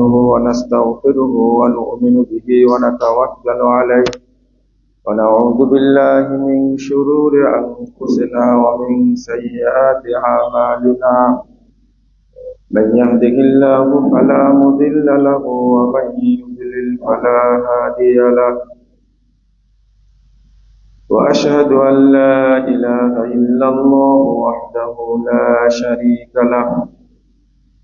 ونستغفره ونؤمن به ونتوكل عليه ونعوذ بالله من شرور أنفسنا ومن سيئات أعمالنا من يهده الله فلا مضل له ومن يضلل فلا هادي له وأشهد أن لا إله إلا الله وحده لا شريك له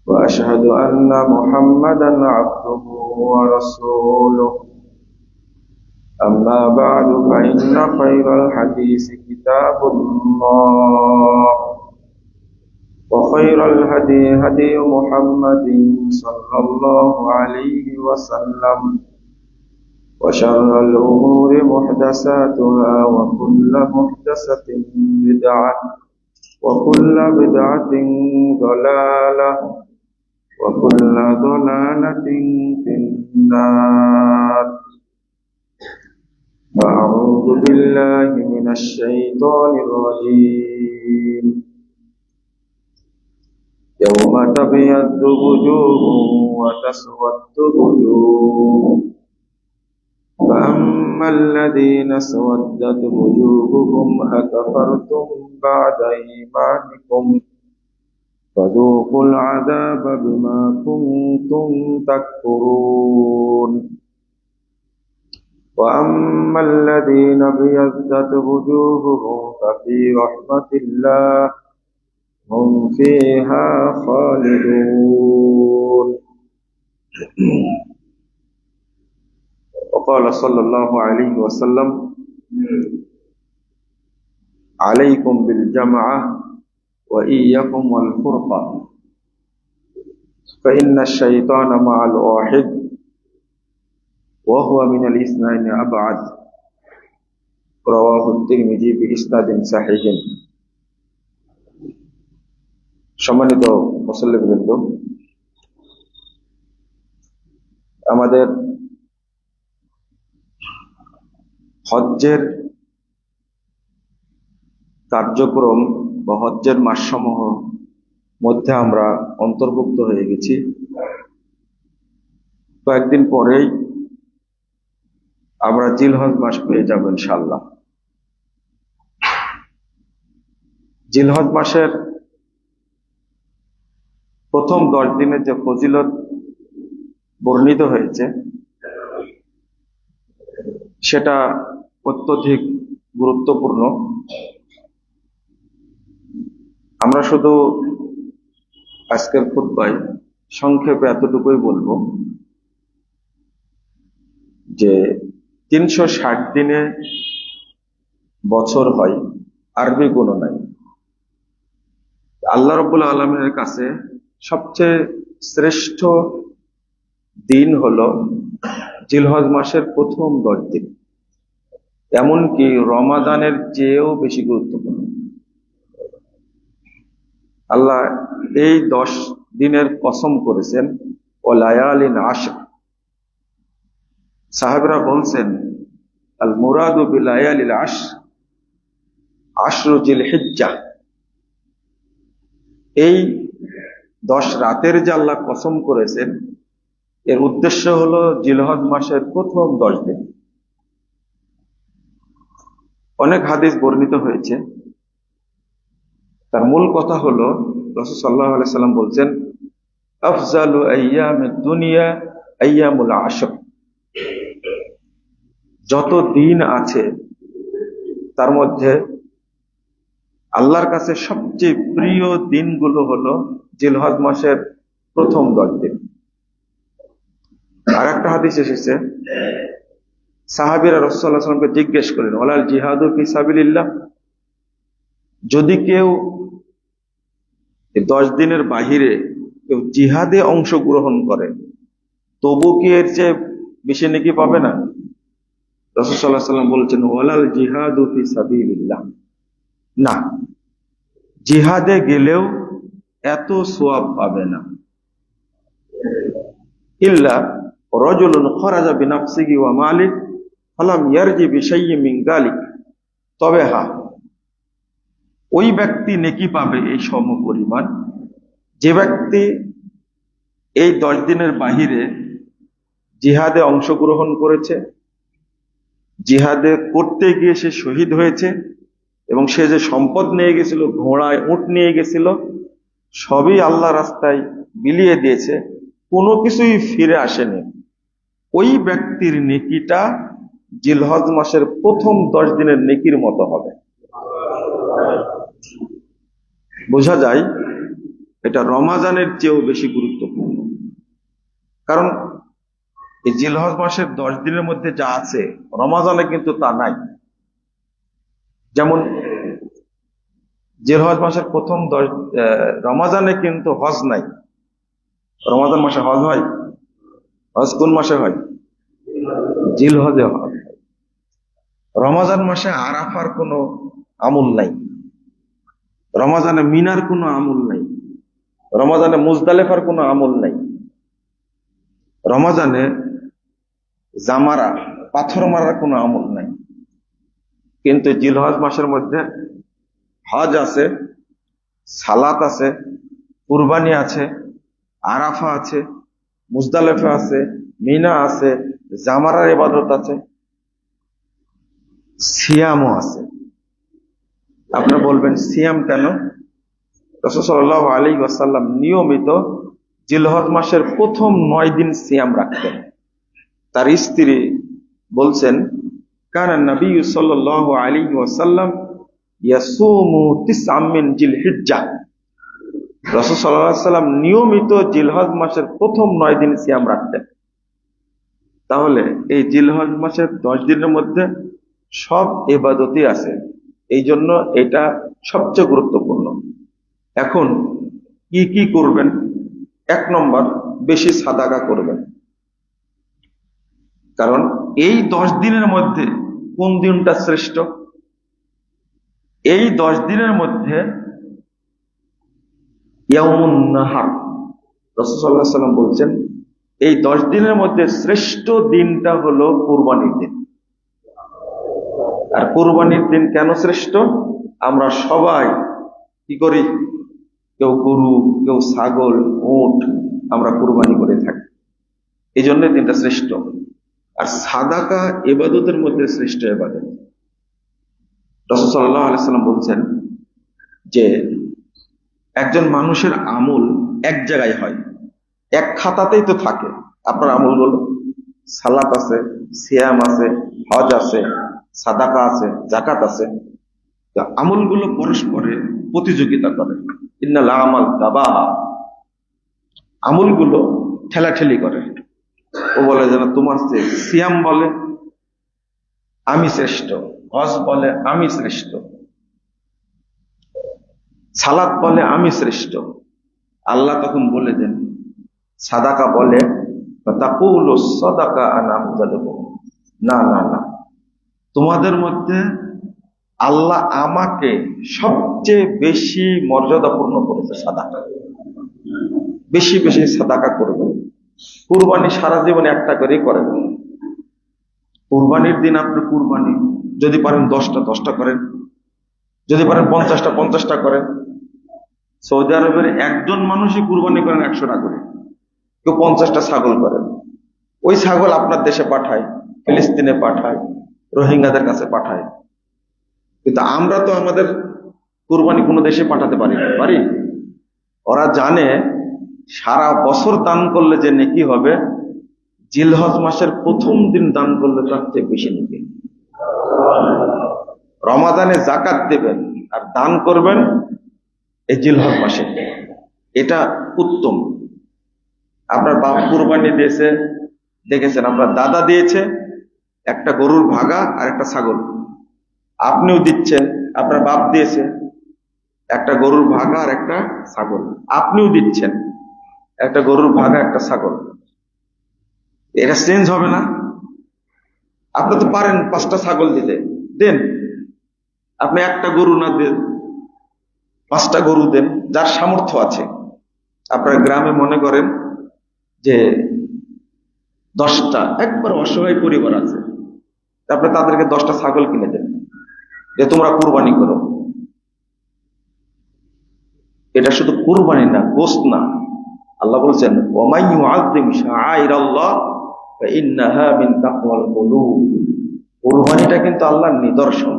وأشهد أن محمدا عبده ورسوله أما بعد فإن خير الحديث كتاب الله وخير الهدي هدي محمد صلى الله عليه وسلم وشر الأمور محدثاتها وكل محدثة بدعة وكل بدعة ضلالة وكل ضلالة في النار أعوذ بالله من الشيطان الرجيم يوم تبيض وجوه وتسود وجوه فأما الذين اسودت وجوههم أكفرتم بعد إيمانكم فذوقوا العذاب بما كنتم تكفرون وأما الذين ابيضت وجوههم ففي رحمة الله هم فيها خالدون وقال صلى الله عليه وسلم عليكم بالجماعة وإياكم والفرقة فإن الشيطان مع الواحد وهو من الاثنين أبعد رواه الترمذي بإسناد صحيح সম্মানিত মুসল্লিবৃন্দ, আমাদের হজ্জের কার্যক্রম বা হজ্জের মাসসমূহ মধ্যে আমরা অন্তর্ভুক্ত হয়ে গেছি। কয়েকদিন পরেই আমরা জিলহজ মাস পেয়ে যাব ইনশাআল্লাহ। জিলহজ মাসের প্রথম 10 দিনের যে ফজিলত বর্ণিত হয়েছে সেটা অত্যধিক গুরুত্বপূর্ণ। আমরা শুধু আজকের খুতবায় সংক্ষেপে এতটুকুই বলবো যে 360 দিনে বছর হয়, আরবি গণনায়। আল্লাহ রাব্বুল আলামিনের কাছে সবচেয়ে শ্রেষ্ঠ দিন হলো জিলহজ মাসের প্রথম 10 দিন, এমনকি রমাদানের চেয়েও বেশি গুরুত্বপূর্ণ। আল্লাহ এই 10 দিনের কসম করেছেন ও লায়ালিন আশর। সাহাবীরা বলছেন আল মুরাদু বিলায়ালিল আশরু জিলহিজ্জাহ। এই 10 রাতের যে আল্লাহ কসম করেছেন এর উদ্দেশ্য হলো জিলহজ মাসের প্রথম 10 দিন। অনেক হাদিস বর্ণিত হয়েছে, তার মূল কথা হলো রাসূল সাল্লাল্লাহু আলাইহি সাল্লাম বলছেন আফজালু আইয়ামিদ দুনিয়া আইয়ামুল আশর। যত দিন আছে তার মধ্যে আল্লাহর কাছে সবচেয়ে প্রিয় দিনগুলো হলো জিলহজ মাসের প্রথম 10 দিন। আর একটা হাদিস এসেছে, সাহাবীরা রাসূল সাল্লাল্লাহু আলাইহি ওয়াসাল্লামকে জিজ্ঞেস করেন ওয়ালাল জিহাদু ফি সাবিলিল্লাহ, যদি কেউ 10 দিনের বাহিরে কেউ জিহাদে অংশগ্রহণ করে তবু কি এর চেয়ে বেশি নেকি পাবে না? রাসূল সাল্লাল্লাহু আলাইহি ওয়াসাল্লাম বলেছেন ওয়ালাল জিহাদু ফি সাবিলিল্লাহ, না, জিহাদে গেলেও এত সওয়াব পাবে না। ইল্লা রাজুলুন খারাজা বিনাফসিহি ওয়া মালিহি ফালাম ইয়ারজি বিশাইয়্যিন মিন যালিক, তবে হ্যাঁ, ওই ব্যক্তি নেকি পাবে এই সমপরিমাণ যে ব্যক্তি এই 10 দিনের বাহিরে জিহাদে অংশগ্রহণ করেছে, জিহাদে করতে গিয়ে সে শহীদ হয়েছে, এবং সে যে সম্পদ নিয়ে গেছিল, ঘোড়ায় উট নিয়ে গেছিল, সবই আল্লাহ রাস্তায় বিলিয়ে দিয়েছে, কোনো কিছুই ফিরে আসেনি। ওই ব্যক্তির নেকিটা জিলহজ মাসের প্রথম 10 দিনের নেকির মতো হবে। বোঝা যায় এটা রমাজানের চেয়েও বেশি গুরুত্বপূর্ণ। কারণ এই জিলহজ মাসের 10 দিনের মধ্যে যা আছে, রমাজানে কিন্তু তা নাই। যেমন জিলহজ মাসের প্রথম 10, রমাজানে কিন্তু হজ নাই। রমাজান মাসে হজ হয়? হজ কোন মাসে হয়? জিলহজে হজ হয়। রমাজান মাসে আরাফার কোনো আমল নাই, রমাজানে মিনার কোনো আমল নাই, রমাজানে মুজদালেফার কোনো আমল নাই, রমাজানে জামারা পাথর মারার কোনো আমল নাই। কিন্তু জিলহজ মাসের মধ্যে হজ আছে, সালাত আছে, কুরবানি আছে, আরাফা আছে, মুজদালেফা আছে, মিনা আছে, জামারার ইবাদত আছে, সিয়ামও আছে। আপনারা বলবেন সিয়াম কেন? রাসূল সাল্লাল্লাহু আলাইহি ওয়াসাল্লাম নিয়মিত জিলহজ মাসের প্রথম 9 দিন সিয়াম রাখতেন। তার স্ত্রী বলছেন, কানা নবী সাল্লাল্লাহু আলাইহি ওয়াসাল্লাম ইয়াসুমু তিসআম মিন জিলহিজ্জাহ। রাসূল সাল্লাল্লাহু আলাইহি ওয়াসাল্লাম নিয়মিত জিলহজ মাসের প্রথম 9 দিন সিয়াম রাখতেন। তাহলে এই জিলহজ মাসের 10 দিনের মধ্যে সব ইবাদতই আছে, এই জন্য এটা সবচেয়ে গুরুত্বপূর্ণ। এখন কি কি করবেন? 1 নম্বর, বেশি সাদাকা করবেন। কারণ এই 10 দিনের মধ্যে কোন দিনটা শ্রেষ্ঠ? এই 10 দিনের মধ্যে ইয়াউমুন নাহার, রাসূল সাল্লাল্লাহু আলাইহি ওয়াসাল্লাম বলছেন, এই 10 দিনের মধ্যে শ্রেষ্ঠ দিনটা হলো কুরবানির দিন। আর কুরবানির দিন কেন শ্রেষ্ঠ? আমরা সবাই কি করি? কেউ গরু, কেউ ছাগল, উট আমরা কুরবানি করে থাকি, এই জন্য দিনটা শ্রেষ্ঠ। আর সাদাকা ইবাদতের মধ্যে শ্রেষ্ঠ ইবাদত। রাসূল সাল্লাল্লাহু আলাইহি ওয়াসাল্লাম বলছেন যে একজন মানুষের আমল এক জায়গায় হয়, এক খাতাতেই তো থাকে। আপনার আমলগুলো, সালাত আছে, সিয়াম আছে, হজ আছে, সাদাকা আছে, যাকাত আছে, আমলগুলো পরস্পরে প্রতিযোগিতা করে। ইন্নাল আমাল তাবাহা, আমলগুলো ঠেলাঠেলি করে। ও বলে যেন তোমার চেয়ে, সিয়াম বলে আমি শ্রেষ্ঠ, হজ বলে আমি শ্রেষ্ঠ, সালাত বলে আমি শ্রেষ্ঠ। আল্লাহ তখন বলে দেন, সাদাকা বলে তাকুলু সাদাকা আনা আফজালু, না না না, তোমাদের মধ্যে আল্লাহ আমাকে সবচেয়ে বেশি মর্যাদাপূর্ণ করেছে সাদাকা। বেশি বেশি সাদাকা করবে। কুরবানি সারা জীবনে একটা করেই করেন। কুরবানির দিন আপনি কুরবানি যদি পারেন 10টা 10টা করেন, যদি পারেন 50টা 50টা করেন। সৌদি আরবের একজন মানুষই কুরবানি করেন 100টা করে, কেউ 50টা ছাগল করেন। ওই ছাগল আপনার দেশে পাঠায়, ফিলিস্তিনে পাঠায়, রোহিঙ্গাদের কাছে পাঠায়। কিন্তু আমরা তো আমাদের কুরবানি কোনো দেশে পাঠাতে পারি? ওরা জানে সারা বছর দান করলে যে নেকি হবে, জিলহজ মাসের প্রথম দিন দান করলে তার চেয়ে বেশি নেকি। রমাদানে যাকাত দেবেন আর দান করবেন এই জিলহজ মাসে, এটা উত্তম। আপনার বাপ কুরবানি দিয়েছে, দেখেছেন, আপনার দাদা দিয়েছে একটা গরুর ভাগা আর একটা ছাগল, আপনিও দিচ্ছেন। আপনার বাপ দিয়েছে একটা গরুর ভাগা আর একটা ছাগল, আপনিও দিচ্ছেন একটা গরুর ভাগা একটা ছাগল। এটা চেঞ্জ হবে না? আপনি তো পারেন 5টা ছাগল দিতে, দেন। আপনি একটা গরু না দেন, 5টা গরু দেন, যার সামর্থ্য আছে। আপনার গ্রামে মনে করেন যে 10টা একবার অসহায় পরিবার আছে, আপনি তাদেরকে 10টা ছাগল কিনে দেন, যে তোমরা কুরবানি করো। এটা শুধু কুরবানি না, গোশত না, আল্লাহ বলছেন ওয়ামাই ইউআযযিম শাআইরাল্লাহ ফাইন্নাহা মিন তাকওয়াল কুলুব। কুরবানিটা কিন্তু আল্লাহর নিদর্শন,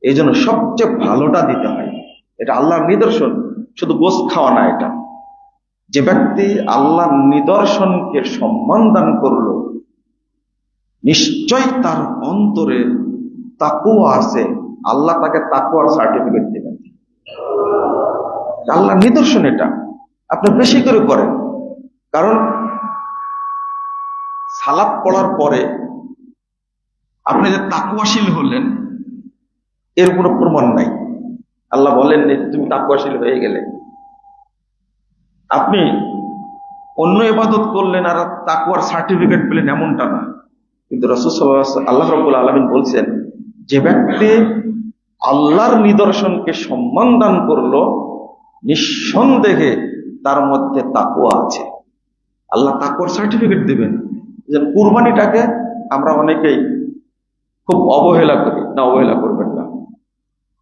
এই জন্য সবচেয়ে ভালোটা দিতে হয়। এটা আল্লাহর নিদর্শন, শুধু গোশত খাওয়া না। এটা যে ব্যক্তি আল্লাহর নিদর্শনকে সম্মান দান করলো, নিশ্চয় তার অন্তরে তাকওয়া আছে, আল্লাহ তাকে তাকওয়ার সার্টিফিকেট দেবেন। আল্লাহর নিদর্শন এটা, আপনি বেশি করে করেন। কারণ সালাত পড়ার পরে আপনি যে তাকওয়াশীল হলেন এর কোনো প্রমাণ নাই। আল্লাহ বলেন তুমি তাকওয়াশীল হয়ে গেলে। আপনি অন্য ইবাদত করলেন আর তাকওয়ার সার্টিফিকেট পেলেন, এমনটা না। কিন্তু রাসূল সাল্লাল্লাহু আলাইহি ওয়াসাল্লাম, আল্লাহ রাব্বুল আলামিন বলছেন, যে ব্যক্তি আল্লাহর নিদর্শনকে সম্মান দান করলো, নিঃসন্দেহে তার মধ্যে তাকওয়া আছে। আল্লাহ তাকওয়ার সার্টিফিকেট দিবেন। যেন কুরবানিটাকে আমরা অনেকেই খুব অবহেলা করি, না, অবহেলা করবেন না।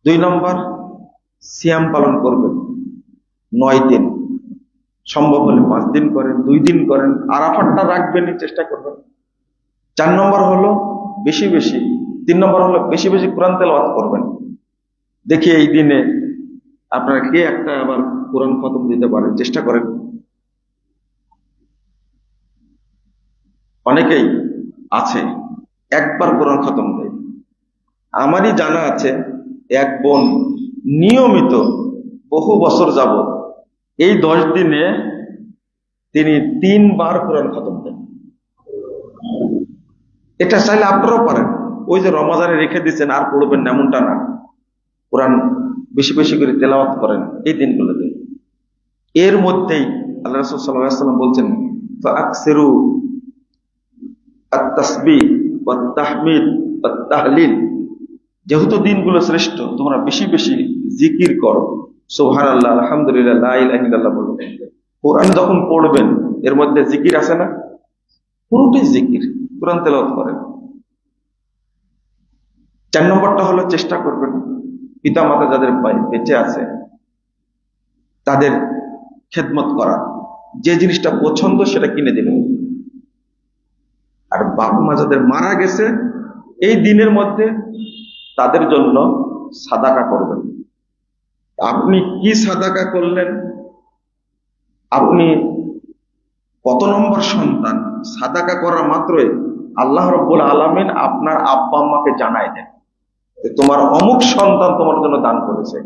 2 নম্বর, সিয়াম পালন করবেন 9 দিন, সম্ভব হলে 5 দিন করেন, 2 দিন করেন, আরাফাতটা রাখবেন, চেষ্টা করবেন। 4 নম্বর হলো বেশি বেশি 3 নম্বর হলো বেশি বেশি কোরআন তেলাওয়াত করবেন। দেখি এই দিনে আপনারা কে একটা আবার কোরআন খতম দিতে পারেন, চেষ্টা করেন। অনেকেই আছে একবার কোরআন খতম দেয়। আমারই জানা আছে এক বোন নিয়মিত বহু বছর যাবত এই 10 দিনে তিনি 3 বার কোরআন খতম দেন। এটা চাইলে আপনারাও পারেন। ওই যে রমজানে রেখে দিচ্ছেন আর পড়বেন না, এমনটা না। কোরআন বেশি বেশি করে তেলাওয়াত করেন এই দিনগুলোতে। এর মধ্যেই আল্লাহ রাসূল সাল্লাল্লাহু আলাইহি ওয়াসাল্লাম বলছেন, ফাআকসিরু আত-তাসবিহ ওয়াত তাহমিদ ওয়াত তাহলিল। যেহেতু দিনগুলো শ্রেষ্ঠ, তোমরা বেশি বেশি জিকির করো, সুবহানাল্লাহ, আলহামদুলিল্লাহ, লা ইলাহা ইল্লাল্লাহ বলো। কোরআন যখন পড়বেন এর মধ্যে জিকির আছে না? পুরোটাই জিকির, কোরআন তেলাওয়াত করেন। 4 নম্বরটা হলো চেষ্টা করবেন পিতা মাতা যাদের বেঁচে আছে তাদের খেদমত করা। যে জিনিসটা পছন্দ সেটা কিনে দেবেন। আর বাবা মা যাদের মারা গেছে এই দিনের মধ্যে তাদের জন্য সাদাকা করবেন। আপনি কি সাদাকা করলেন, আপনি কত নম্বর সন্তান, সাদাকা করা মাত্রই আল্লাহ রাব্বুল আলামিন আপনার আব্বা আম্মাকে জানায় দেন যে তোমার অমুক সন্তান তোমার জন্য দান করেছে,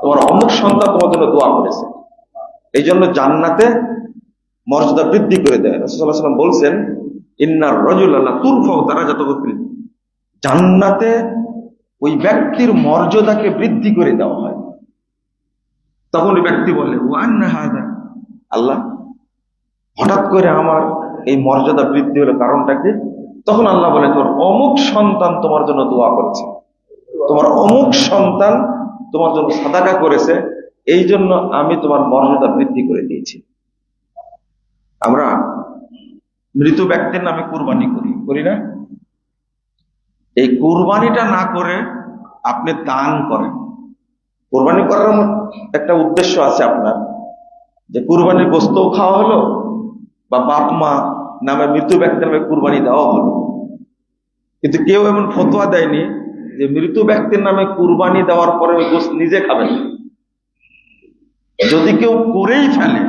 তোমার অমুক সন্তান তোমার জন্য দোয়া করেছে। এই জন্য জান্নাতে মর্যাদা বৃদ্ধি করে দেয়। রাসূলুল্লাহ সাল্লাল্লাহু আলাইহি ওয়াসাল্লাম বলছেন, ইন্নার রাজুলা লা তুরফাউ দারাজাতুহু ফিল জান্নাতে ওই ব্যক্তির মর্যাদাকে বৃদ্ধি করে দেওয়া হয়। তখন ওই ব্যক্তি বলে, ওয়ান্না হাযা, আল্লাহ হঠাৎ করে আমার এই মর্যাদা বৃদ্ধি হলো, কারণটা কি? তখন আল্লাহ বলে, তোর অমুক সন্তান তোমার জন্য দোয়া করেছে, তোমার অমুক সন্তান তোমার জন্য সাদাকা করেছে, এই জন্য আমি তোমার মর্যাদা বৃদ্ধি করে দিয়েছি। আমরা মৃত ব্যক্তির নামে কুরবানি করি না? এই কুরবানিটা না করে আপনি দান করেন। কুরবানি করার একটা উদ্দেশ্য আছে আপনার, যে কুরবানির গোশতও খাওয়া হলো, বা বাপ মা নামে মৃত ব্যক্তির নামে কুরবানি দেওয়া হলো। কিন্তু কেউ এমন ফতোয়া দেয়নি যে মৃত ব্যক্তির নামে কুরবানি দেওয়ার পরে ওই গোশত নিজে খাবেন। যদি কেউ করেই ফেলে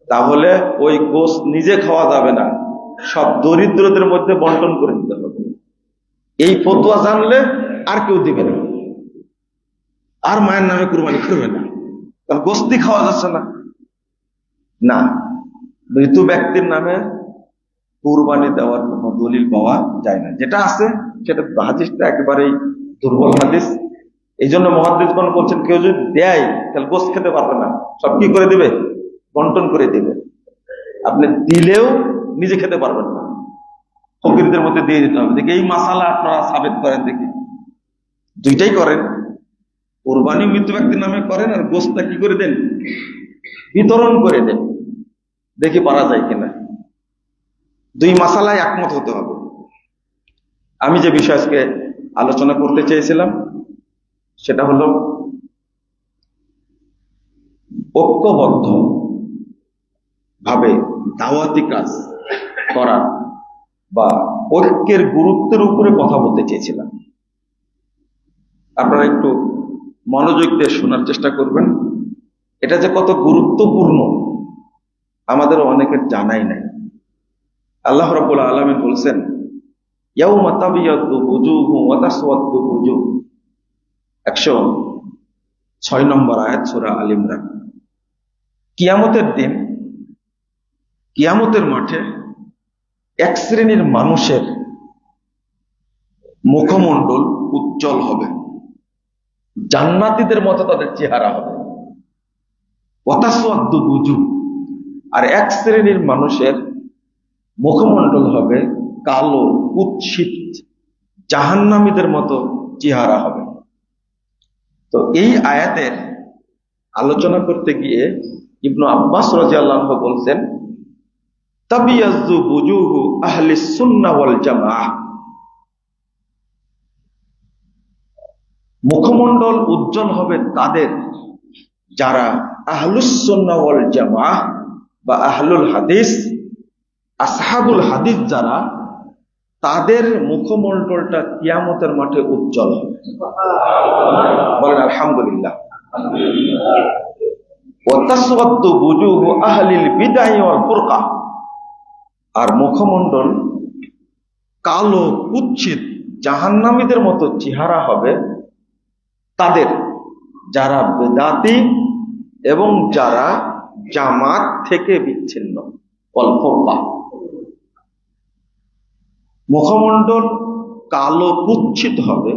তাহলে ওই গোশত নিজে খাওয়া যাবে না, সব দরিদ্রদের মধ্যে বন্টন করে দিতে হবে। এই ফতোয়া জানলে আর কেউ দিবে না, আর মায়ের নামে কুরবানি করবে না, কারণ গোশতই খাওয়া যাচ্ছে না। না, মৃত ব্যক্তির নামে কুরবানি দেওয়ার কোনো দলিল পাওয়া যায় না। যেটা আছে সেটা হাদিসটা একেবারেই দুর্বল হাদিস। এই জন্য মুহাদ্দিসগণ বলছেন, কেউ যদি দেয় তাহলে গোশত খেতে পারবে না, সব কি করে দিবে? বন্টন করে দিবে। আপনি দিলেও নিজে খেতে পারবেন না, ফকিরদের মধ্যে দিয়ে দিতে হবে। দেখি এই মাসালা আপনারা সাবেত করেন, দেখি দুইটাই করেন। কুরবানি মৃত ব্যক্তির নামে করেন, আর গোশতটা কি করে দেন? বিতরণ করে দেন। দেখি পারা যায় কিনা। 2 মাসালায় একমত হতে হবে। আমি যে বিষয় আজকে আলোচনা করতে চেয়েছিলাম সেটা হলো ঐক্যবদ্ধ ভাবে দাওয়াতি কাজ করা বা ঐক্যের গুরুত্বের উপরে কথা বলতে চেয়েছিলাম। আপনারা একটু মনোযোগ দিয়ে শোনার চেষ্টা করবেন। এটা যে কত গুরুত্বপূর্ণ আমাদের অনেকের জানাই নাই। আল্লাহ রাব্বুল আলামিন বলছেন, ইয়াউমা তাবিয়াদ্দু বুজুহু ওয়া তাসওয়াদ্দু বুজুহ, 106 নম্বর আয়াত সূরা আল ইমরান। কিয়ামতের দিন, কিয়ামতের মাঠে এক শ্রেণীর মানুষের মুখমণ্ডল উজ্জ্বল হবে, জান্নাতীদের মতো তাদের চেহারা হবে। ওয়া তাসওয়াদ্দু বুজুহ, আর এক শ্রেণীর মানুষের মুখমণ্ডল হবে কালো, কুৎসিত, জাহান্নামীদের মতো চেহারা হবে। তো এই আয়াতের আলোচনা করতে গিয়ে ইবনু আব্বাস রাদিয়াল্লাহু আনহু বলছেন, তাবিয়াজ্জু বুজুহু আহলিস সুন্নাহ ওয়াল জামাআহ, মুখমণ্ডল উজ্জ্বল হবে তাদের যারা আহলুস সুন্নাহ ওয়াল জামাআহ বা আহলুল হাদিস, আসহাবুল হাদিস যারা, তাদের মুখমণ্ডলটা কিয়ামতের মাঠে উজ্জ্বল হবে। বলেন আলহামদুলিল্লাহ। ওয়া তাসওয়াদ্দু বুজুহু আহলিল বিদআহ ওয়াল ফুরকা, আর মুখমণ্ডল কালো, কুৎসিত, জাহান্নামীদের মতো চেহারা হবে তাদের যারা বেদাতি এবং যারা জামাত থেকে বিচ্ছিন্ন। ওয়াল ফুরকা, মুখমণ্ডল কালো কুৎসিত হবে,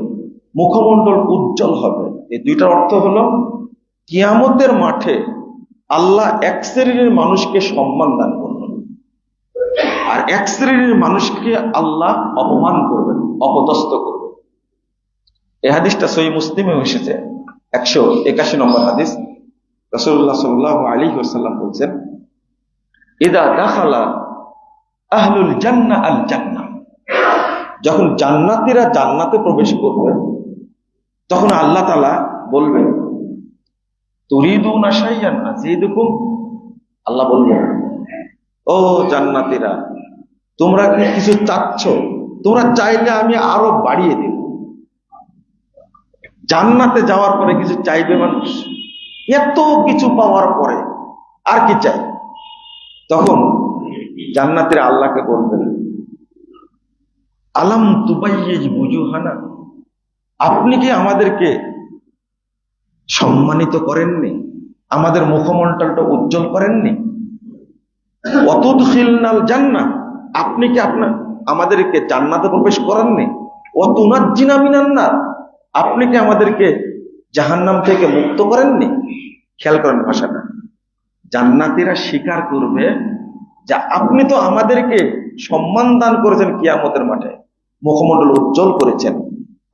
মুখমণ্ডল উজ্জ্বল হবে। এই দুইটার অর্থ হলো কিয়ামতের মাঠে আল্লাহ এক শ্রেণীর মানুষকে সম্মান দান করবেন, আর এক শ্রেণীর মানুষকে আল্লাহ অপমান করবেন, অপদস্থ করবেন। এই হাদিসটা সহিহ মুসলিমে এসেছে, 181 নম্বর হাদিস। রাসূলুল্লাহ সাল্লাল্লাহু আলাইহি ওয়াসাল্লাম বলেন, ইদা দাখালা আহলুল জান্নাহ আল জান্নাহ, যখন জান্নাতীরা জান্নাতে প্রবেশ করবে তখন আল্লাহ তাআলা বলবেন, তুরিদুনা শাইয়ান আযীদুকুম, আল্লাহ বলবেন, ও জান্নাতীরা, তোমরা কি কিছু চাচ্ছ? তোমরা চাইলে আমি আরো বাড়িয়ে দেব। জান্নাতে যাওয়ার পরে কিছু চাইবে মানুষ? এত কিছু পাওয়ার পরে আর কি চাই? তখন জান্নাতীরা আল্লাহকে বলবেন, আলাম তুবাইয়িজ বুজুহানা, আপনি কি আমাদেরকে সম্মানিত করেননি? আমাদের মুখমণ্ডলটা উজ্জ্বল করেননি? ওয়াতুদখিলনাল জান্নাহ, আপনি কি আমাদেরকে জান্নাতে প্রবেশ করাননি? ওয়াতুনাজ্জিনা মিনান নার, আপনি কি আমাদেরকে জাহান্নাম থেকে মুক্ত করেননি? খেয়াল করেন ভাষাটা। জান্নাতীরা স্বীকার করবে যে আপনি তো আমাদেরকে সম্মান দান করেছেন, কিয়ামতের মাঠে মুখমণ্ডল উজ্জ্বল করেছেন,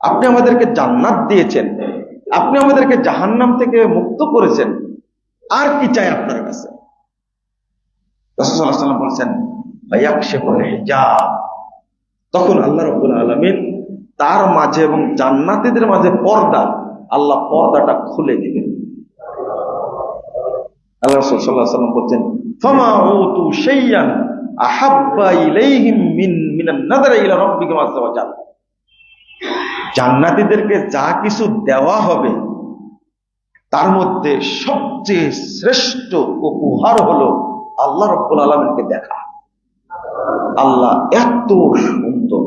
আপনি আমাদেরকে জান্নাত দিয়েছেন, আপনি আমাদেরকে জাহান্নাম থেকে মুক্ত করেছেন, আর কি চাই আপনার কাছে? রাসূল সাল্লাল্লাহু আলাইহি ওয়াসাল্লাম বলেন, ফায়াকশিফুল হিজাব, তখন আল্লাহ রাব্বুল আলামিন তার মাঝে এবং জান্নাতীদের মাঝে পর্দা, আল্লাহ পর্দাটা খুলে দিবেন। আল্লাহ রাসূল সাল্লাল্লাহু আলাইহি ওয়াসাল্লাম বলেন, ফামা উতু শাইয়ান আহাব্বা ইলাইহিম মিনান নাযারি ইলা রাব্বিহিম আযজা ওয়া জাল, জান্নাতীদেরকে যা কিছু দেওয়া হবে তার মধ্যে সবচেয়ে শ্রেষ্ঠ উপহার হলো আল্লাহ রাব্বুল আলামিনকে দেখা। আল্লাহ এত সুন্দর,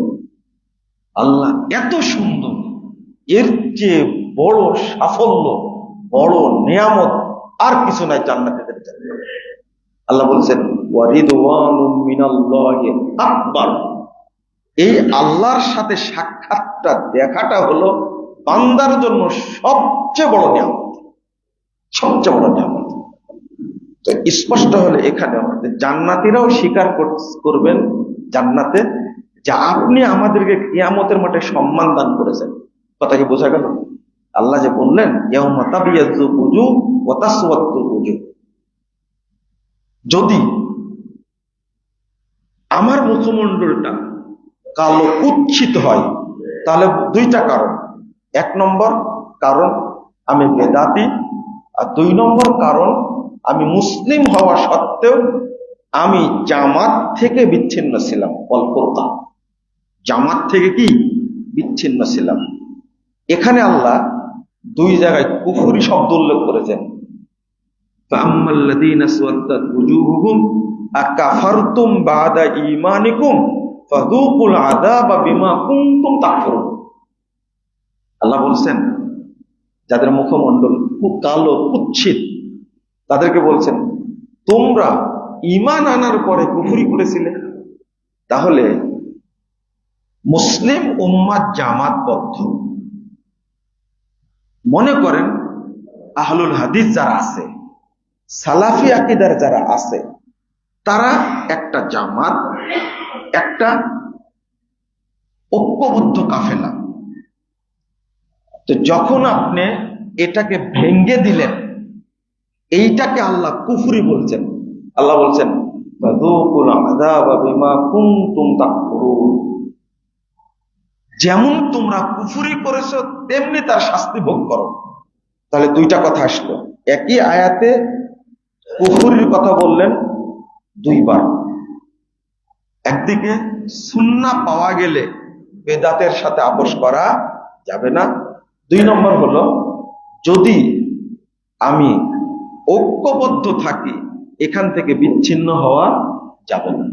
আল্লাহ এত সুন্দর, এর চেয়ে বড় সাফল্য, বড় নিয়ামত আর কিছু নাই জান্নাতীদের জন্য। আল্লাহ বলছেন, ওয়া রিদওয়ানুম মিনাল্লাহি আকবার, এই আল্লাহর সাথে সাক্ষাৎটা, দেখাটা হলো বান্দার জন্য সবচেয়ে বড় নিয়ামত, সবচেয়ে বড় নিয়ামত। তো স্পষ্ট হলে এখানে আমাদের জান্নাতীরাও স্বীকার করবেন জান্নাতে যে আপনি আমাদেরকে কিয়ামতের মাঠে সম্মান দান করেছেন। কথা কি বোঝা গেল? আল্লাহ যে বললেন, ইয়াউমা তাবিয়াজ্জু বুজুহ ওয়া তাসওয়াদ্দু বুজুহ, যদি আমার মুখমণ্ডলটা কালো কুৎসিত হয় তাহলে দুইটা কারণ। 1 নম্বর কারণ আমি বেদাতি, আর 2 নম্বর কারণ আমি মুসলিম হওয়া সত্ত্বেও আমি জামাত থেকে বিচ্ছিন্ন ছিলাম। ওয়াল ফুরকান, জামাত থেকে কি বিচ্ছিন্ন ছিলাম। এখানে আল্লাহ দুই জায়গায় কুফরি শব্দ উল্লেখ করেছেন। ফাআম্মাল্লাযীনা আসওয়াদ্দাত ওয়ুজুহুহুম আকাফারতুম বা'দা ঈমানিকুম ফাযূকুল আযাবা বিমা কুনতুম তাকফুরুন। আল্লাহ বলছেন যাদের মুখমণ্ডল খুব কালো কুৎসিত, তাদেরকে বলছেন তোমরা ঈমান আনার পরে কুফরি করেছিলে। তাহলে মুসলিম উম্মাত জামাতবদ্ধ। মনে করেন আহলুল হাদিস যারা আছে, সালাফি আকীদার যারা আছে, তারা একটা জামাত, একটা ঐক্যবদ্ধ কাফেলা। তো যখন আপনি এটাকে ভেঙ্গে দিলেন, এইটাকে আল্লাহ কুফরি বলছেন। আল্লাহ বলছেন ফাযূকুল আযাবা বিমা কুনতুম তাকফুরুন, যেমন তোমরা কুফরি করেছো তেমনি তার শাস্তি ভোগ করো। তাহলে দুইটা কথা আসলো, একই আয়াতে কুফরির কথা বললেন দুইবার। একদিকে সুন্নাহ পাওয়া গেলে বেদাতের সাথে আপোষ করা যাবে না। দুই নম্বর হলো যদি আমি ঐক্যবদ্ধ থাকি এখান থেকে বিচ্ছিন্ন হওয়া যাবে না।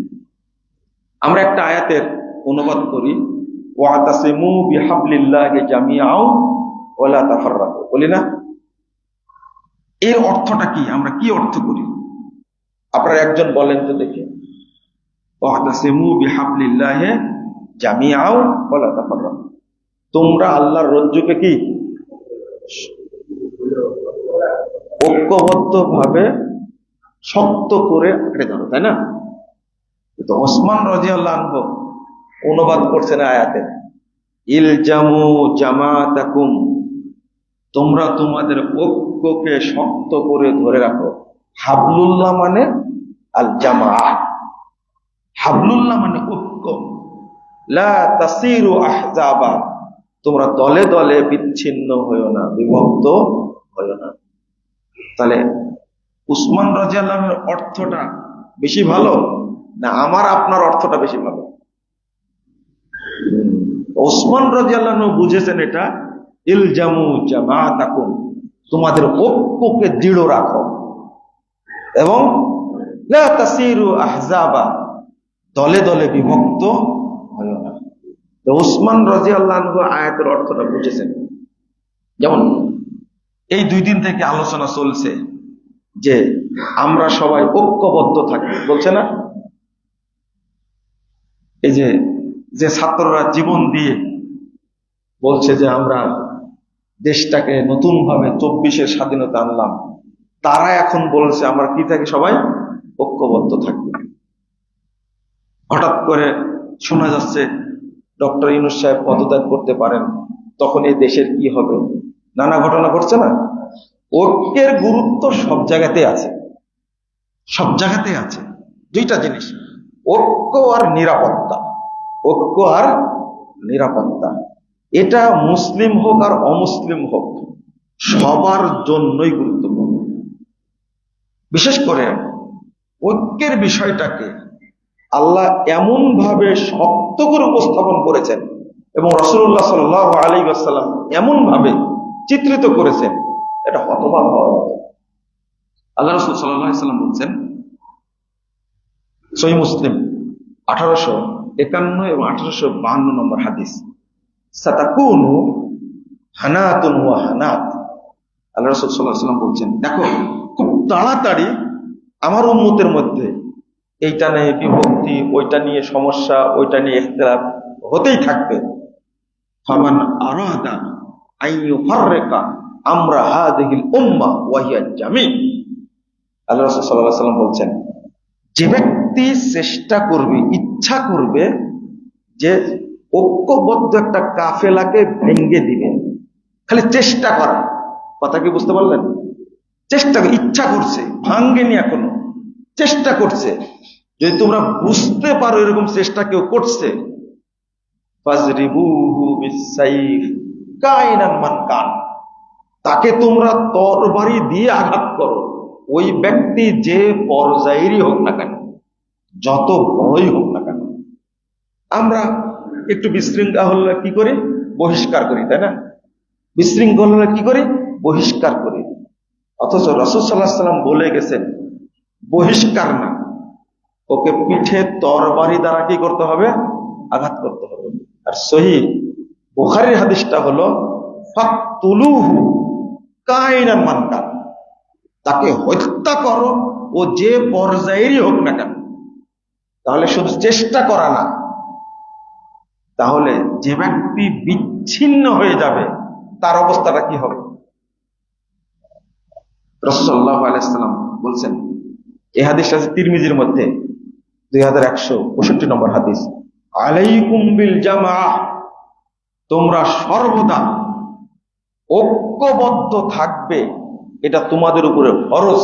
আমরা একটা আয়াতের অনুবাদ করি, ওয়াতাসিমু বিহাবলিল্লাহি জামিআও ওয়ালা তাফাররাকু, বলি না? এর অর্থটা কি? আমরা কি অর্থ করি? আপনারা একজন বলেন তো দেখি। ওয়াতাসিমু বিহাবলিল্লাহি জামিআও ওয়ালা তাফাররাকু, তোমরা আল্লাহর রজ্জুকে কি ঐক্যবদ্ধ ভাবে শক্ত করে আঁকড়ে ধরো, তাই না? তো ওসমান রাদিয়াল্লাহু আনহু অনুবাদ করছেন আয়াতে, ইলজামু জামাতাকুম, তোমরা তোমাদের ঐক্যকে শক্ত করে ধরে রাখো। হাবলুল্লাহ মানে আল জামাআহ, হাবলুল্লাহ মানে ঐক্য। লা তাসিরু আহজাবা, তোমরা দলে দলে বিচ্ছিন্ন হইও না, বিভক্ত হইও না। তাহলে উসমান রাদিয়াল্লাহু আনহুর অর্থটা বেশি ভালো না আমার আপনার অর্থটা বেশি ভালো? ওসমান রাদিয়াল্লাহু আনহু বুঝেছেন এটা ইলজামু জামাতাকুম, তোমাদের ঐক্যকে দৃঢ় রাখো, এবং লা তাসিরু আহজাবা, দলে দলে বিভক্ত হইও না। তো ওসমান রাদিয়াল্লাহু আনহু আয়াতের অর্থটা বুঝেছেন। যেমন এই 2 দিন থেকে আলোচনা চলছে যে আমরা সবাই ঐক্যবদ্ধ থাকি, বলছে না? এই যে ছাত্ররা জীবন দিয়ে বলছে যে আমরা দেশটাকে নতুন ভাবে 24-এর স্বাধীনতা আনলাম, তারা এখন বলছে আমরা কি থাকি, সবাই ঐক্যবদ্ধ থাকি। হঠাৎ করে শোনা যাচ্ছে ডক্টর ইউনূস সাহেব পদত্যাগ করতে পারেন, তখন এই দেশের কি হবে? নানা ঘটনা ঘটছে না? ঐক্যের গুরুত্ব সব জায়গাতে আছে, সব জায়গাতে আছে। দুইটা জিনিস, ঐক্য আর নিরাপত্তা, ঐক্য আর নিরাপত্তা। এটা মুসলিম হোক আর অমুসলিম হোক, সবার জন্যই গুরুত্বপূর্ণ। বিশেষ করে ঐক্যের বিষয়টাকে আল্লাহ এমন ভাবে শক্ত করে উপস্থাপন করেছেন এবং রাসূলুল্লাহ সাল্লাল্লাহু আলাইহি ওয়াসাল্লাম এমন ভাবে চিত্রিত করেছেন, এটা হতবাক হওয়ার মতো। আল্লাহ রাসূল সাল্লাল্লাহু আলাইহি ওয়াসাল্লাম বলছেন, সহিহ মুসলিম 1851 এবং 1852 নম্বর হাদিস, সাতাকুনু হানাতুন ওয়া হানাত। আল্লাহ রাসূল সাল্লাল্লাহু আলাইহি ওয়াসাল্লাম বলছেন, দেখো খুব তাড়াতাড়ি আমার উম্মতের মধ্যে এইটা নিয়ে বিভক্তি, ওইটা নিয়ে সমস্যা, ওইটা নিয়ে ইখতিলাফ হতেই থাকবে। ফামান আরাদা আইয়ুফাররিকা আমরা হাদিহিল উম্মাহ ওয়া হিয়া জামি। আল্লাহ রাসূল সাল্লাল্লাহু আলাইহি ওয়াসাল্লাম বলছেন, যে ব্যক্তি চেষ্টা করবে, ইচ্ছা করবে যে ঐক্যবদ্ধ একটা কাফেলাকে ভেঙ্গে দিবে, খালি চেষ্টা করা, কথা কি বুঝতে পারলেন? চেষ্টা, ইচ্ছা করছে, ভাঙ্গেনি এখনো, চেষ্টা করছে। যদি তোমরা বুঝতে পারো এরকম চেষ্টা কেউ করছে, ফাজরিবুহু বিসাইফ কাইনান মান কান, তাকে তোমরা তরবারি দিয়ে আঘাত করো, ওই ব্যক্তি যে পর্যায়েরই হোক না কেন। যত বড়ই হোক না কেন। আমরা একটু বিশৃঙ্খলা হলে কি করি? বহিষ্কার করি, তাই না? বিশৃঙ্খলা হলে কি করি? বহিষ্কার করি। অথচ রাসূল সাল্লাল্লাহু আলাইহি ওয়াসাল্লাম বলে গেছেন বহিষ্কার না, ওকে পিঠে তরবারি দ্বারা কি করতে হবে? আঘাত করতে হবে। আর সহিহ বুখারীর হাদিসটা হলো ফাকতুলুহু কাইনান মান কান, তাকে হত্যা করো ও যে পর্যায়েরই হোক না কেন। তাহলে শুধু চেষ্টা করা না, তাহলে যে ব্যক্তি বিচ্ছিন্ন হয়ে যাবে তার অবস্থাটা কি হবে? রাসূল সাল্লাল্লাহু আলাইহি ওয়াসাল্লাম বলছেন, এই হাদিসটা আছে তিরমিজির মধ্যে 2165 নম্বর হাদিস, আলাইকুম বিল জামাআহ, তোমরা সর্বদা ঐক্যবদ্ধ থাকবে, এটা তোমাদের উপরে ফরজ।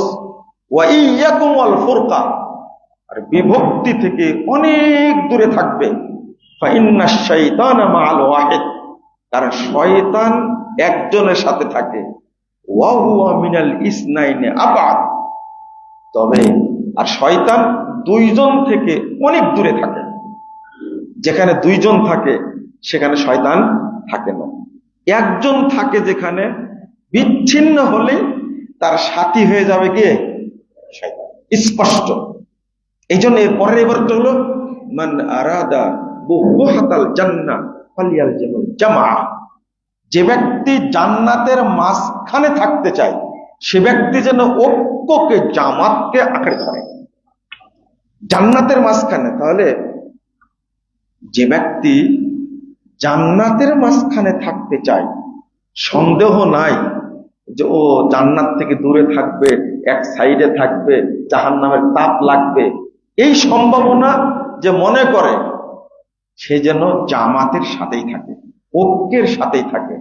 ওয়া ইয়াকুম ওয়াল ফুরকা, আর বিভক্তি থেকে অনেক দূরে থাকবে। ফা ইন্নাশ শাইতানা মাআল ওয়াহিদ, কারণ শয়তান একজনের সাথে থাকে। ওয়া হুয়া মিনাল ইসনাইনি আবাদ, তবে আর শয়তান দুইজন থেকে অনেক দূরে থাকে। যেখানে দুইজন থাকে সেখানে শয়তান থাকে না। একজন থাকে যেখানে, বিচ্ছিন্ন হলে তার সাথী হয়ে যাবে কে? শয়তান। স্পষ্ট। এই জন্য এর পরের এবারটা হলো মান আরাদা বুহুহাতাল জান্নাহ ফালিয়ালজিমুল জামাআহ, যে ব্যক্তি জান্নাতের মাঝখানে থাকতে চায় সে ব্যক্তি যেন ঐক্যকে, জামাতকে আঁকড়ে ধরে। জান্নাতের মাঝখানে, তাহলে যে ব্যক্তি জান্নাতের মাঝখানে থাকতে চায়, সন্দেহ নাই যে ও জান্নাত থেকে দূরে থাকবে, এক সাইডে থাকবে, জাহান্নামের তাপ লাগবে, এই সম্ভাবনা যে মনে করে, সে যেন জামাতের সাথেই থাকে, ঐক্যের সাথেই থাকে।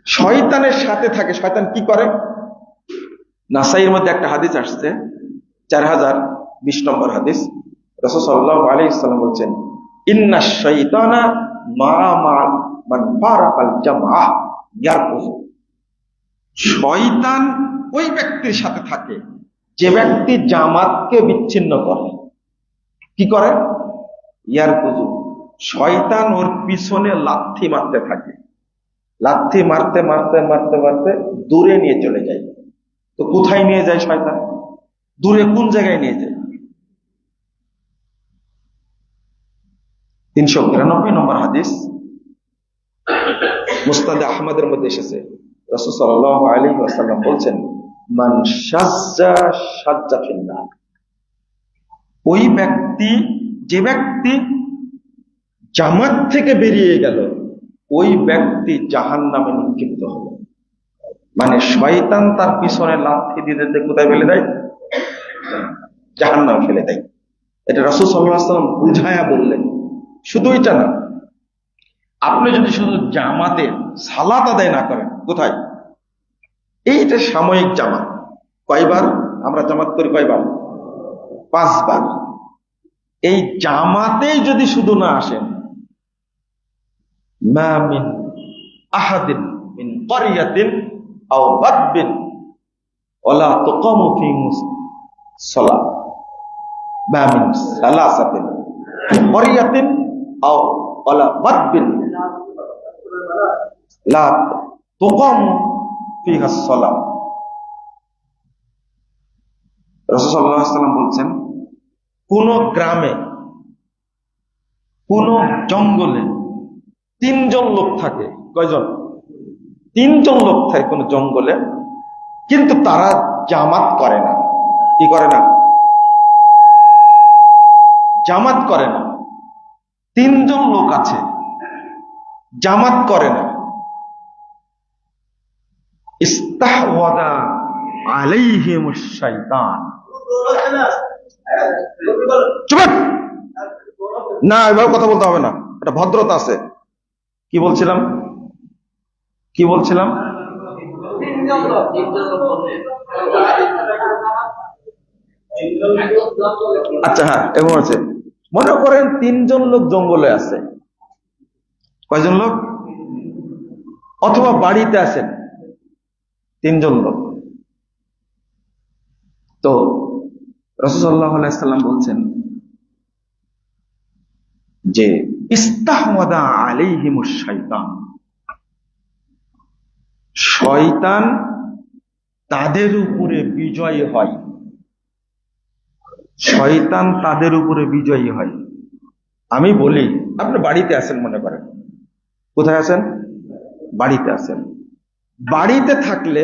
শয়তানের সাথে থাকে। শয়তান কি করে? নাসাইয়ের মধ্যে একটা হাদিস আসছে 4020 নম্বর হাদিস, রাসূল সাল্লাল্লাহু আলাইহি ওয়াসাল্লাম বলছেন, ইন্নাশ শাইতানা মা মান ফারাকাল জামাআহ ইয়ারকুজ, শয়তান ওই ব্যক্তির সাথে থাকে যে ব্যক্তি জামাতকে বিচ্ছিন্ন করে। কি করে? ইয়ারকুজ, শয়তান ওর পিছনে লাথি মারতে থাকে, লাথি মারতে মারতে মারতে মারতে দূরে নিয়ে চলে যায়। তো কোথায় নিয়ে যায় শয়তান? দূরে কোন জায়গায় নিয়ে যায়? 392 নম্বর হাদিস মুসনাদ আহমদের মধ্যে এসেছে, রাসূল সাল্লাল্লাহু আলাইহি ওয়াসাল্লাম বলছেন, মান শাজ্জা শাজ্জা ফিন্নার, ওই ব্যক্তি, যে ব্যক্তি জামাত থেকে বেরিয়ে গেল, ওই ব্যক্তি জাহান্নামে নিক্ষিপ্ত হলো। মানে শয়তান তার পিছনে লাথি দিতে কোথায় ফেলে দেয়? জাহান্নামে ফেলে দেয়। এটা রাসূল সাল্লাল্লাহু আলাইহি ওয়াসাল্লাম বুঝায়া বললেন। শুধু এটা না, আপনি যদি শুধু জামাতে সালাত আদায় না করেন, কোথায়? এইটা সাময়িক জামাত। কয়বার আমরা জামাত করি? কয়বার? 5 বার। এই জামাতেই যদি শুধু না আসেন, মা মিন আহাদিন মিন ক্বরিয়াতিন আও বাদবিন ওয়ালা তুকামু ফি সালাত মা মিন সালাসাতিন ক্বরিয়াতিন আও ওয়ালা বাদবিন লা তুকামু ফিহা সালাত। রাসূল সাল্লাল্লাহু আলাইহি ওয়াসাল্লাম বলছেন, কোন গ্রামে, কোন জঙ্গলে 3 জন লোক থাকে। কয়জন? 3 জন লোক থাকে কোন জঙ্গলে, কিন্তু তারা জামাত করে না। কি করে না? জামাত করে না। 3 জন লোক আছে, জামাত করে না। ইস্তাহওয়াদা আলাইহিমুশ শাইতান, চুপ না, এভাবে কথা বলতে হবে না, এটা ভদ্রতা আছে। কি বলছিলাম? কি বলছিলাম? আচ্ছা, হ্যাঁ, এমন আছে। মনে করেন 3 জন লোক জঙ্গলে আছে। কয়জন লোক? অথবা বাড়িতে আছেন 3 জন লোক। তো রাসূল সাল্লাল্লাহু আলাইহি সাল্লাম বলছেন যে ইস্তাহওয়াদা আলাইহিমুশ শাইতান, শয়তান তাদের উপরে বিজয়ী হয়, শয়তান তাদের উপরে বিজয়ী হয়। আমি বলি, আপনি বাড়িতে আছেন, মনে করেন কোথায় আছেন, বাড়িতে আছেন। বাড়িতে থাকলে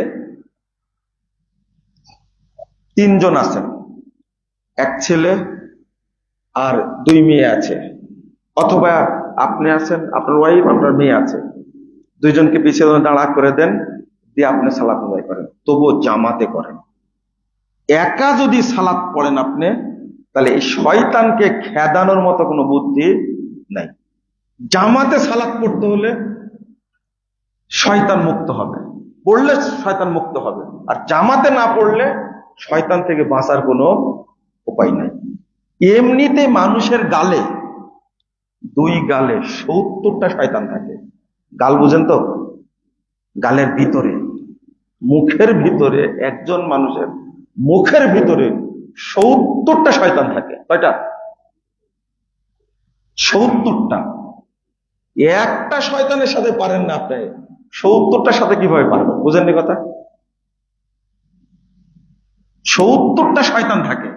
তিনজন আছেন, এক ছেলে আর দুই মেয়ে আছে, অথবা আপনি আছেন, আপনার ওয়াইফ, আপনার মেয়ে আছে, দুইজনকে পিছিয়ে দাঁড়া করে দেন, দিয়ে আপনি সালাত আদায় করেন, তবুও জামাতে করেন। একা যদি সালাত পড়েন আপনি, তাহলে এই শয়তানকে খেদানোর মতো কোনো বুদ্ধি নাই। জামাতে সালাত পড়তে হলে শয়তান মুক্ত হবে, পড়লে শয়তান মুক্ত হবে, আর জামাতে না পড়লে শয়তান থেকে বাঁচার কোনো উপায় নাই। এমনিতে মানুষের গালে, দুই গালে 70টা শয়তান থাকে। গাল বুঝেন তো? গালের ভিতরে, মুখের ভিতরে, একজন মানুষের মুখের ভিতরে 70টা শয়তান থাকে। কয়টা? 70টা। একটা শয়তানের সাথে পারেন না আপনি, 70টার সাথে কিভাবে পারবেন? বুঝেননি কথা? 70টা শয়তান থাকে।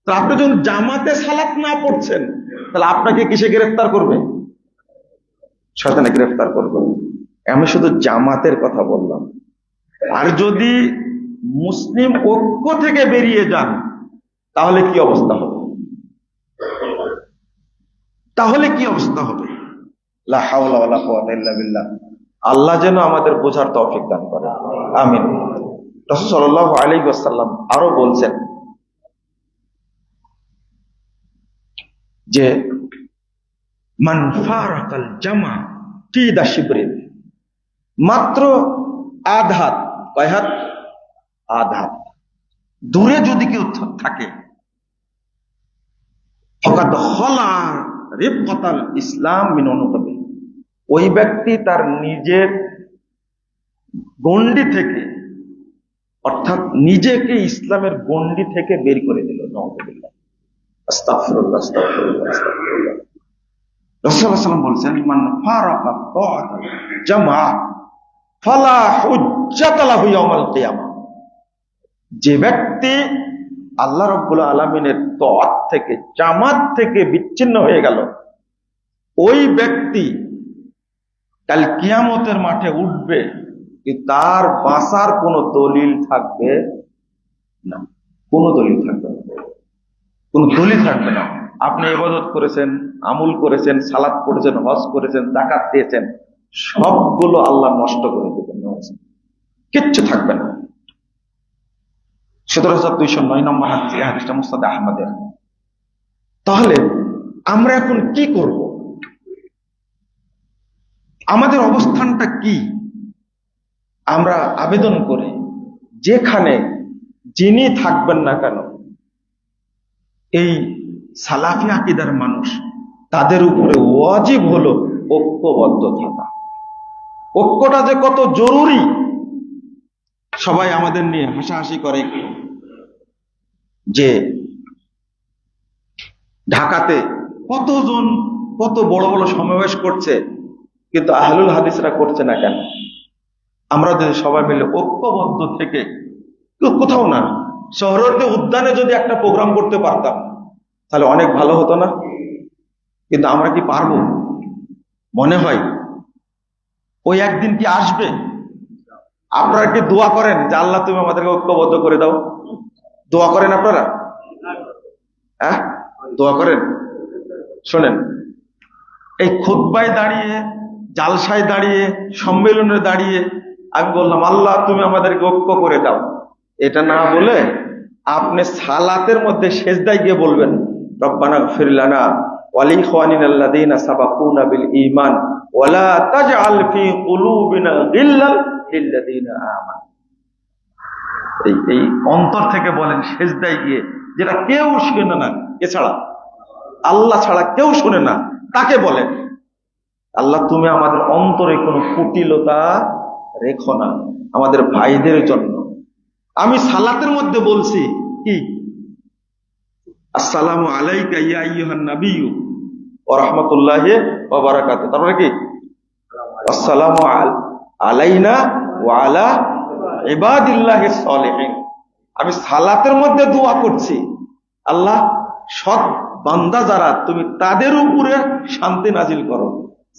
তো আপনি যখন জামাতে সালাত না পড়ছেন, তাহলে আপনাকে কিসে গ্রেফতার করবে? শয়তানে গ্রেফতার করবে। আমি শুধু জামাতের কথা বললাম। আর যদি মুসলিম ঐক্য থেকে বেরিয়ে যান, তাহলে কি অবস্থা হবে? তাহলে কি অবস্থা হবে? লা হাওলা ওয়ালা কুওয়াতা ইল্লা বিল্লাহ। আল্লাহ যেন আমাদের বোঝার তৌফিক দান করে, আমিন। রাসূল সাল্লাল্লাহু আলাইহি ওয়াসাল্লাম আরো বলছেন যে মান ফারাকাল জামা ফি দাশিবরিন, মাত্র আধাত, কয় হাত? আধাত দূরে যদি কেউ থাকে, ফাকাদ খলা রিবকাতাল ইসলাম মিন উনুকিহি, ওই ব্যক্তি তার নিজের গণ্ডি থেকে, অর্থাৎ নিজেকে ইসলামের গণ্ডি থেকে বের করে দিল। নাউযুবিল্লাহ, আস্তাগফিরুল্লাহ, আস্তাগফিরুল্লাহ, আস্তাগফিরুল্লাহ। রাসূলুল্লাহ সাল্লাল্লাহু আলাইহি ওয়াসাল্লাম বলছেন মান ফারাকা তাআতাল জামাআহ ফালা হুজ্জাতা লাহু ইয়াউমাল কিয়ামাহ, যে ব্যক্তি আল্লাহ রাব্বুল আলামিনের তাআত থেকে, জামাত থেকে বিচ্ছিন্ন হয়ে গেল, ওই ব্যক্তি কাল কিয়ামতের মাঠে উঠবে, তার বাঁচার কোনো দলিল থাকবে না, কোনো দলিল থাকবে না, কোনো দলিল থাকবে না। আপনি ইবাদত করেছেন, আমল করেছেন, সালাত পড়েছেন, হজ করেছেন, যাকাত দিয়েছেন, সবগুলো আল্লাহ নষ্ট করে দেবেন, কিচ্ছু থাকবে না। 17,209 নম্বর হাদিস, এই হাদিসটা মুসনাদ আহমদের। তাহলে আমরা এখন কি করব? আমাদের অবস্থানটা কি? আমরা আবেদন করি, যেখানে যিনি থাকবেন না কেন, এই সালাফি আকীদার মানুষ, তাদের উপরে ওয়াজিব হলো ঐক্যবদ্ধ থাকা। ঐক্যটা যে কত জরুরি, সবাই আমাদের নিয়ে হাসাহাসি করে যে ঢাকাতে কতজন কত বড় বড় সমাবেশ করছে, কিন্তু আহলুল হাদিসরা করছে না কেন? আমরা যদি সবাই মিলে ঐক্যবদ্ধ থেকে, কোথাও না, শহরের উদ্যানে যদি একটা প্রোগ্রাম করতে পারতাম, তাহলে অনেক ভালো হতো না? কিন্তু আমরা কি পারবো? মনে হয় ওই একদিন কি আসবে? আপনারা কি দোয়া করেন যে আল্লাহ তুমি আমাদেরকে ঐক্যবদ্ধ করে দাও? দোয়া করেন আপনারা? হ্যাঁ, দোয়া করেন। শোনেন, এই খুতবায় দাঁড়িয়ে, জালসায় দাঁড়িয়ে, সম্মেলনে দাঁড়িয়ে আমি বললাম আল্লাহ তুমি আমাদেরকে ঐক্য করে দাও, এটা না বলে আপনি সালাতের মধ্যে সেজদায় গিয়ে বলবেন রব্বানা গফির লানা ওয়া লিইখওয়ানিনাল্লাযীনা সাবাকুনা বিল ঈমান ওয়া লা তাজআল ফী কুলুবিনা গিল্লাল লিল্লাযীনা আমানু। এই অন্তর থেকে বলেন সেজদায় গিয়ে, যেটা কেউ শুনে না, এছাড়া আল্লাহ ছাড়া কেউ শুনে না, তাকে বলেন আল্লাহ তুমি আমাদের অন্তরে কোনো কুটিলতা রেখো না, আমাদের ভাইদের জন্য। আমি সালাতের মধ্যে বলছি কি আসসালামু আলাইকা ইয়া আইয়ুহান নাবিয়্যু ওয়া রাহমাতুল্লাহি ওয়া বারাকাতুহু। তারপরে কি? আসসালামু আলাইনা ওয়া আলা ইবাদিল্লাহিস সালিহিন। আমি সালাতের মধ্যে দোয়া করছি, আল্লাহ সৎ বান্দা যারা তুমি তাদের উপরে শান্তি নাজিল করো।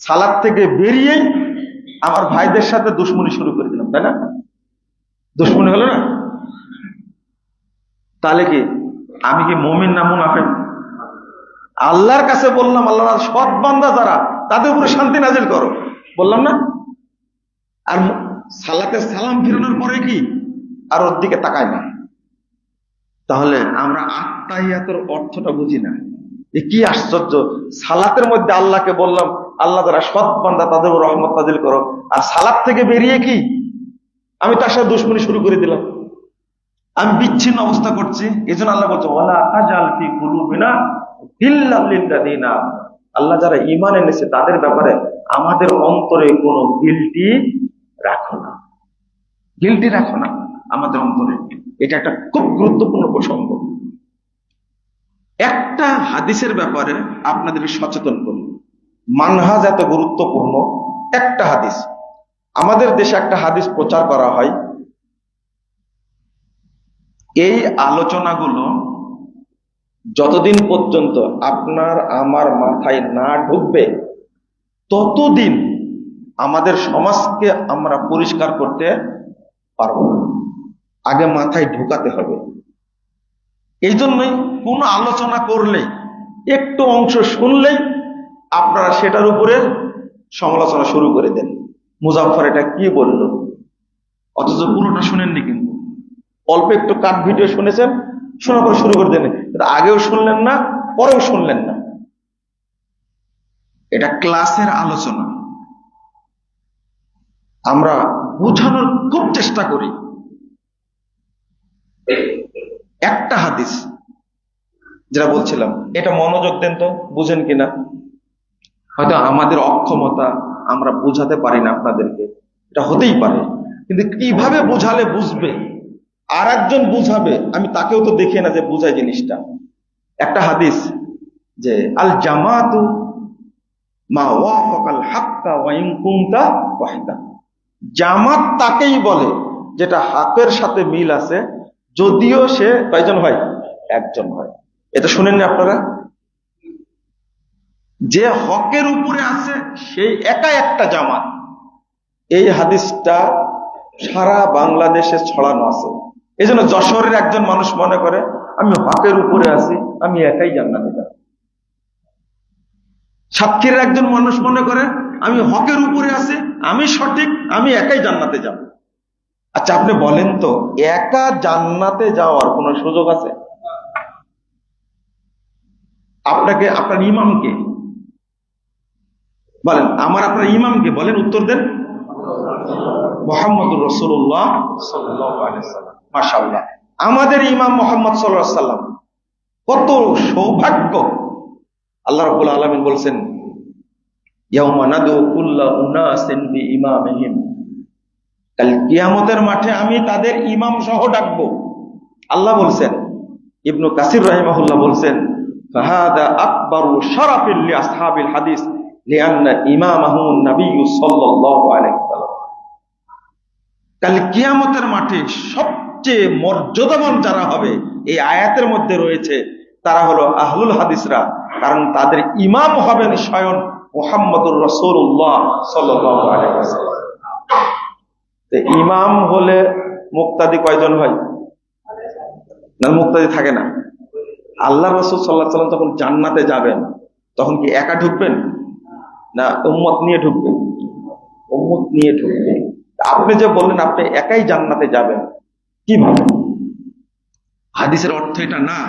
সালাত থেকে বেরিয়েই আমার ভাইদের সাথে দুশ্মনী শুরু করে দিলাম, তাই না? দুশ্মনী হলো না? তাহলে কি আমি কি মুমিন না মুনাফিক? আল্লাহর কাছে বললাম আল্লাহ সৎ বান্দা যারা তাদের উপরে শান্তি নাজিল করো, বললাম না? আর সালাতে সালাম ফিরানোর পরে কি আর ওর দিকে তাকায় না। তাহলে আমরা আত্তাহিয়াতের অর্থটা বুঝি না। এ কি আশ্চর্য! সালাতের মধ্যে আল্লাহকে বললাম আল্লাহ যারা সৎ বান্দা তাদের উপর রহমত নাজিল করো, আর সালাত থেকে বেরিয়ে কি আমি তার সাথে দুশ্মনী শুরু করে দিলাম, আমি বিচ্ছিন্ন অবস্থা করছি। এই জন্য আল্লাহ বলছে ওয়ালা তাজাল ফি কুলুবিনা গিল্লাল লিল্লাযিনা, আল্লাহ যারা ঈমান এনেছে তাদের ব্যাপারে আমাদের অন্তরে কোনো গিল্টি রাখো না, গিল্টি রাখো না আমাদের অন্তরে। এটা একটা খুব গুরুত্বপূর্ণ প্রসঙ্গ। একটা হাদিসের ব্যাপারে আপনাদের সচেতন করি, মানহাজ এত গুরুত্বপূর্ণ। একটা হাদিস, আমাদের দেশে একটা হাদিস প্রচার করা হয়, এই আলোচনাগুলো যতদিন পর্যন্ত আপনার আমার মাথায় না ঢুকবে ততদিন আমাদের সমাজকে আমরা পরিষ্কার করতে পারবো না। আগে মাথায় ঢুকাতে হবে। এই জন্যই কোন আলোচনা করলে একটু অংশ শুনলেই আপনারা সেটার উপরে সমালোচনা শুরু করে দেন। মুজাফফর এটা কি বলল, অথচ পুরোটা শুনেননি। কিন্তু অল্প একটু কাট ভিডিও শুনেছেন, শোনার পরে শুরু করে দেন। আগেও শুনলেন না, পরেও শুনলেন না। এটা ক্লাসের আলোচনা, আমরা বোঝানোর খুব চেষ্টা করি। একটা হাদিস যেটা বলছিলাম, এটা মনোযোগ দেন তো, বুঝেন কিনা। হয়তো আমাদের অক্ষমতা, আমরা বোঝাতে পারি না আপনাদেরকে, এটা হতেই পারে। কিন্তু কিভাবে বোঝালে বুঝবে, আর একজন বুঝাবে, আমি তাকেও তো দেখি না যে বুঝাই জিনিসটা। একটা হাদিস যে আল জামাতু মা ওয়াফাকাল হাক্কা ওয়া ইন কুনতা ওয়াহিদা, জামাত তাকেই বলে যেটা হকের সাথে মিল আছে, যদিও সে কয়জন হয়? একজন হয়। এটা শুনেননি আপনারা? যে হকের উপরে আছে সেই একা একটা জামাত। এই হাদিসটা সারা বাংলাদেশে ছড়ানো আছে। এই জন্য যশোরের একজন মানুষ মনে করে আমি হকের উপরে আছি, আমি একাই জান্নাতে যাব। সাতক্ষীরার একজন মানুষ মনে করে আমি হকের উপরে আছি, আমি সঠিক, আমি একাই জান্নাতে যাব। আচ্ছা আপনি বলেন তো, একা জান্নাতে যাওয়ার কোন সুযোগ আছে? আপনাকে, আপনার ইমামকে বলেন, আমার আপনার ইমামকে বলেন, উত্তর দেন। মুহাম্মদুর রাসূলুল্লাহ সাল্লাল্লাহু আলাইহি ওয়াসাল্লাম। মাশাআল্লাহ, আমাদের ইমাম মুহাম্মদ সাল্লাল্লাহু আলাইহি ওয়াসাল্লাম কত সৌভাগ্য। আল্লাহ রাব্বুল আলামিন বলছেন ইয়াউমা নাদু কুল্লা উনাসিন বিইমামিহিম, কাল কিয়ামতের মাঠে আমি তাদের ইমাম সহ ডাকবো। আল্লাহ বলছেন, ইবনু কাসির রাহিমাহুল্লাহ বলছেন ফাহাদা আকবারু শারাফিল লিআসহাবিল হাদিস লিআন্না ইমামাহুম নবী সাল্লাল্লাহু আলাইহি ওয়াসাল্লাম। কাল কিয়ামতের মাঠে সবচেয়ে মর্যাদাবান যারা হবে এই আয়াতের মধ্যে রয়েছে, তারা হলো আহলুল হাদিসরা, কারণ তাদের ইমাম হবেন স্বয়ং মুহাম্মদুর রাসূলুল্লাহ সাল্লাল্লাহু আলাইহি ওয়াসাল্লাম। ইমাম হলে মুক্তাদি কয়জন হয়? না, মুক্তাদি থাকে না। আল্লাহ রাসূল সাল্লাল্লাহু আলাইহি ওয়াসাল্লাম যখন জান্নাতে যাবেন তখন কি একা ঢুকবেন না উম্মত নিয়ে ঢুকবেন? উম্মত নিয়ে ঢুকবেন। আপনি যে বললেন আপনি একাই জান্নাতে যাবেন, কিভাবে? হাদিসের অর্থ এটা না,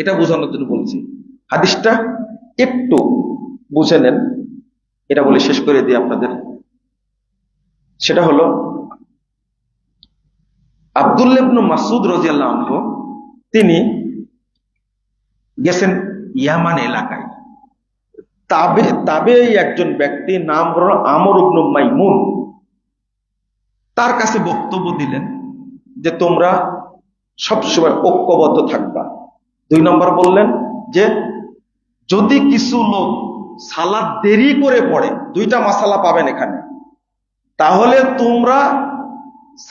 এটা বোঝানোর জন্য বলছি। হাদিসটা একটু বুঝে নেন, এটা বলে শেষ করে দিই আপনাদের। সেটা হলো আব্দুল্লাহ ইবনে মাসউদ রাদিয়াল্লাহু আনহু, তিনি গেছেন ইয়ামান এলাকায়। তাবে একজন ব্যক্তি, নাম হলো আমর ইবনে মাইমুন, তার কাছে বক্তব্য দিলেন যে তোমরা সবসময় ঐক্যবদ্ধ থাকবা। 2 নম্বর বললেন যে যদি কিছু লোক সালাত দেরি করে পড়ে, দুইটা মাসালা পাবেন এখানে, তাহলে তোমরা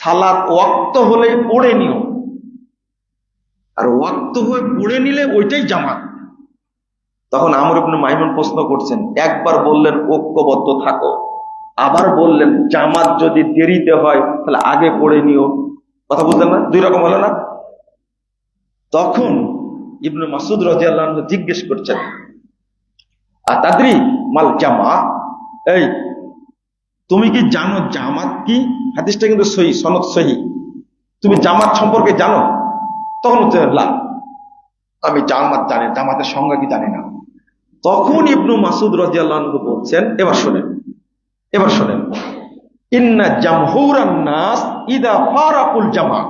সালাত ওয়াক্ত হলে পড়ে নিও, আর ওয়াক্ত হয়ে পড়ে নিলে ওইটাই জামাত। তখন আমর ইবনে মাইমুন প্রশ্ন করছেন, একবার বললেন ঐক্যবদ্ধ থাকো, আবার বললেন জামাত যদি দেরিতে হয় তাহলে আগে পড়ে নিও, কথা বুঝলেন না? দুই রকম হলো না? তখন ইবনে মাসউদ রাদিয়াল্লাহু আনহু জিজ্ঞেস করছেন, আতাদরি মাল জামা, এই তুমি কি জানো জামাত কি? হাদিসটা কিন্তু সহিহ, সনদ সহিহ। তুমি জামাত সম্পর্কে জানো? তখন হচ্ছে লা, আমি জামাত জানি, জামাতের সংজ্ঞা কি জানি না। তখন ইবনে মাসউদ রাদিয়াল্লাহু আনহু বলছেন, এবার শোনেন, ইন্না জামহুরান নাস ইদা ফারাকুল জামা,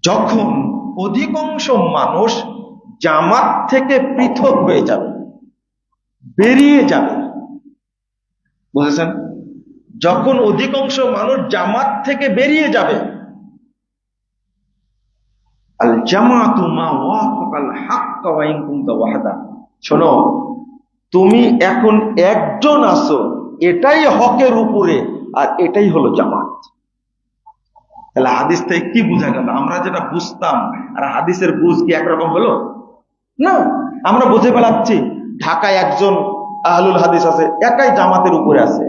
যখন অধিকাংশ মানুষ জামাত থেকে পৃথক হয়ে যাবে, বেরিয়ে যাবে, বুঝেছেন? যখন অধিকাংশ মানুষ জামাত থেকে বেরিয়ে যাবে, আল জামাতু মা ওয়াফাকাল হাক্কা ওয়া ইন কুনতা ওয়াহদা, শোনো, তুমি এখন একজন আছো, এটাই হকের উপরে, আর এটাই হলো জামাত। তাহলে হাদিস থেকে কি বোঝা গেল? আমরা যেটা বুঝতাম আর হাদিসের বুঝ কি একরকম হলো না? আমরা বুঝে বেড়াচ্ছি ঢাকায় একজন আহলুল হাদিস আছে, একাই জামাতের উপরে আছে,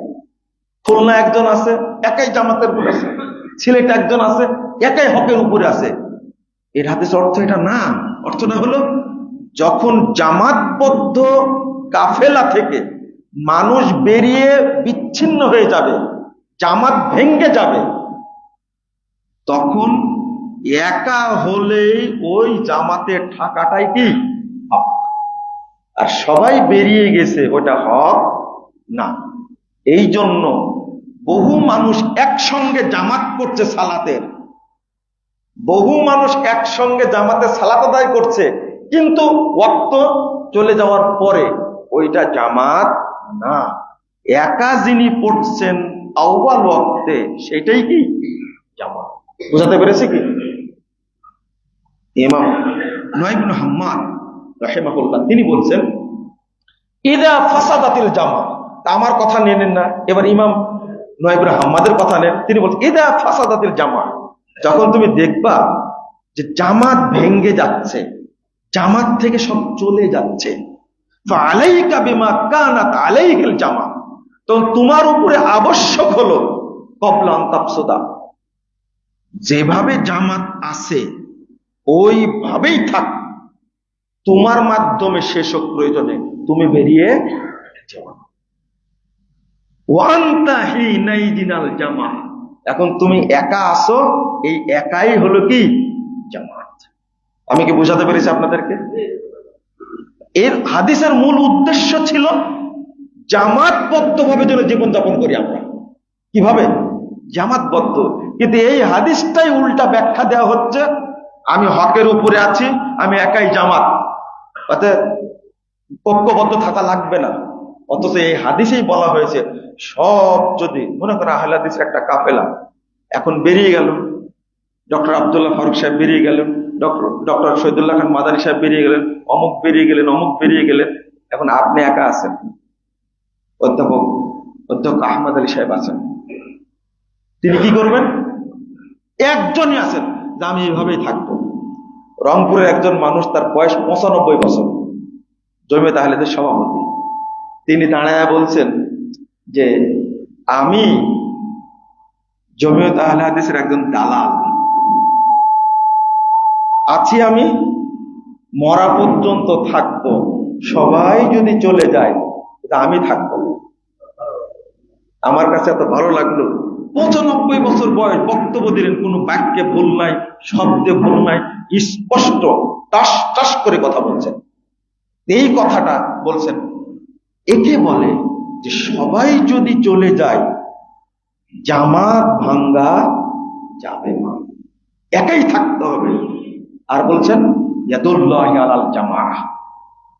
খুলনা একজন আছে, একাই জামাতের উপরে আছে, সিলেট একজন আছে, একাই হকের উপরে আছে। এর হাদিসের অর্থ এটা না। অর্থটা হলো, যখন জামাতবদ্ধ কাফেলা থেকে মানুষ বেরিয়ে বিচ্ছিন্ন হয়ে যাবে, জামাত ভেঙ্গে যাবে, তখন একা হলেই ওই জামাতে থাকাটাই কি হক, আর সবাই বেরিয়ে গেছে ওটা হক না। এই জন্য বহু মানুষ একসঙ্গে জামাত করছে সালাতের, বহু মানুষ একসঙ্গে জামাতে সালাত আদায় করছে, কিন্তু ওয়াক্ত চলে যাওয়ার পরে ওইটা জামাত না। একা যিনি পড়ছেন আউয়াল ওয়াক্তে, সেটাই কি জামাত। বুঝাতে পেরেছি কি? ইমাম নুআইম ইবনে হাম্মাদ রাহিমাহুল্লাহ তিনি বলছেন, ইদা ফাসাদাতিল জামা, আমার কথা নেন না, এবার ইমাম নুআইম ইবনে হাম্মাদের কথা নেন। তিনি বলছেন, ইদা ফাসাদাতিল জামা, যখন তুমি দেখবা যে জামাত ভেঙ্গে যাচ্ছে, জামাত থেকে সব চলে যাচ্ছে, ফাআলাইকা বিমা কানাত আলাইহিল জামা, তো তোমার উপরে আবশ্যক হলো ক্বাবলা আন তাফসুদা, যেভাবে জামাত আছে ওইভাবেই থাক, তোমার মাধ্যমে শেষ হোক প্রয়োজনে, তুমি বেরিয়ে যাও। ওয়ান্তা হিনাইদিনাল জামা, এখন তুমি একা আসো, এই একাই হলো কি জামাত। আমি কি বোঝাতে পেরেছি আপনাদেরকে? এর হাদিসের মূল উদ্দেশ্য ছিল জামাতবদ্ধভাবে যেন জীবনযাপন করি আমরা। কিভাবে? জামাতবদ্ধ। কিন্তু এই হাদিসটাই উল্টা ব্যাখ্যা দেওয়া হচ্ছে, আমি হকের উপরে আছি, আমি একাই জামাত, অর্থাৎ ঐক্যবদ্ধ থাকা লাগবে না। অথচ এই হাদিসেই বলা হয়েছে, সব যদি মনে করেন আহলে হাদিসের একটা কাফেলা এখন বেরিয়ে গেল, ডক্টর আব্দুল্লাহ ফারুক সাহেব বেরিয়ে গেলেন, ডক্টর শহীদুল্লাহ খান মাদানী সাহেব বেরিয়ে গেলেন, অমুক বেরিয়ে গেলেন, অমুক বেরিয়ে গেলেন, এখন আপনি একা আছেন, অধ্যক্ষ আহমদ আলী সাহেব আছেন, তিনি কি করবেন? একজনই আছেন যে আমি এইভাবেই থাকবো। রংপুরের একজন মানুষ, তার বয়স 95 বছর, জমিয়ত আহলেদের সভাপতি, তিনি দাঁড়ায় বলছেন যে আমি জমিয়ত আহলে হাদিসের একজন দালাল আছি, আমি মরা পর্যন্ত থাকবো, সবাই যদি চলে যায় আমি থাকবো। আমার কাছে এত ভালো লাগলো, 95 বছর বয়স, বক্তব্য দিলেন, কোনো বাক্যে ভুল নাই, শব্দে ভুল নাই, স্পষ্ট টাস টাস করে কথা বলছেন। এই কথাটা বলছেন, একে বলে যে সবাই যদি চলে যায় জামাত ভাঙ্গা যাবে না, একাই থাকতে হবে। আর বলছেন ইয়াদুল্লাহি আলাল জামাআহ,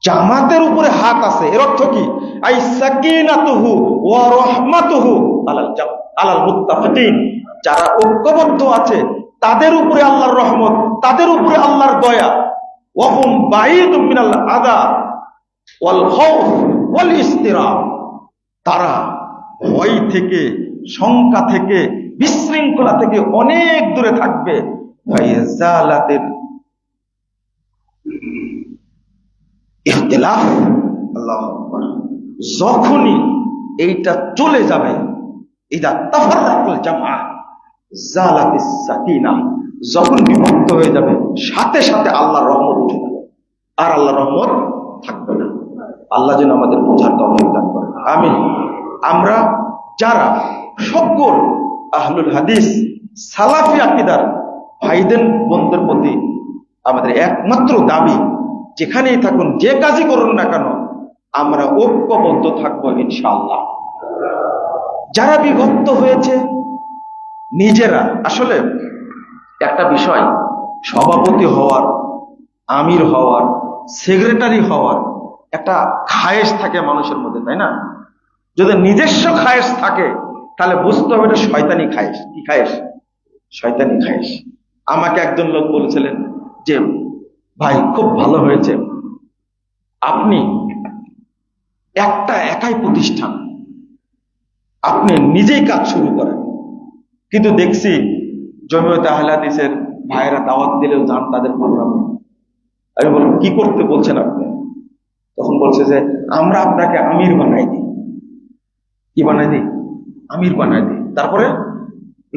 জামাতের উপরে হাত আছে। এর অর্থ কি? আই সাকিনাতুহু ওয়া রাহমাতুহু আলাল মুত্তাফিকিন, যারা ঐক্যবদ্ধ আছে তাদের উপরে আল্লাহর রহমত, তাদের উপরে আল্লাহর দয়া। ওয়া হুম বাঈদুম মিনাল আযা ওয়াল খাউফ ওয়াল ইসতিরাব, তারা ভয় থেকে, শঙ্কা থেকে, বিশৃঙ্খলা থেকে অনেক দূরে থাকবে। ফাইজালাতিল ইখতিলাফ, আল্লাহু আকবার, যখনই এইটা চলে যাবে, ইদা তাফাররাকুল জামা জালাতিস সাকিনাহ, যখন বিভক্ত হয়ে যাবে সাথে সাথে আল্লাহর রহমত উঠে যাবে, আর আল্লাহর রহমত থাকবে না। আল্লাহ যেন আমাদের বোঝার তৌফিক দান করেন, আমিন। আমরা যারা সকল আহলুল হাদিস সালাফি আকীদার ভাইদের বন্ধুদের প্রতি আমাদের একমাত্র দাবি, যেখানেই থাকুন, যে কাজই করুন না কেন, আমরা ঐক্যবদ্ধ থাকবো ইনশাআল্লাহ। যারা বিভক্ত হয়েছে নিজেরা, আসলে একটা বিষয়, সভাপতি হওয়ার, আমির হওয়ার, সেক্রেটারি হওয়ার একটা খায়েশ থাকে মানুষের মধ্যে, তাই না? যদি নিজস্ব খায়েশ থাকে তাহলে বুঝতে হবে এটা শয়তানি খায়েশ। কি খায়েশ? শয়তানি খায়েশ। আমাকে একজন লোক বলেছিলেন যে ভাই খুব ভালো হয়েছে, আপনি একটা একাই প্রতিষ্ঠান, আপনি নিজেই কাজ শুরু করেন, কিন্তু দেখছি জমিয়তে আহলে হাদিসের ভাইয়েরা দাওয়াত দিলেও যান তাদের প্রোগ্রামে। আমি বললাম কি করতে বলছেন আপনি? তখন বলছে যে আমরা আপনাকে আমির বানাই দিই। কি বানাই দিই? আমির বানাই দিই। তারপরে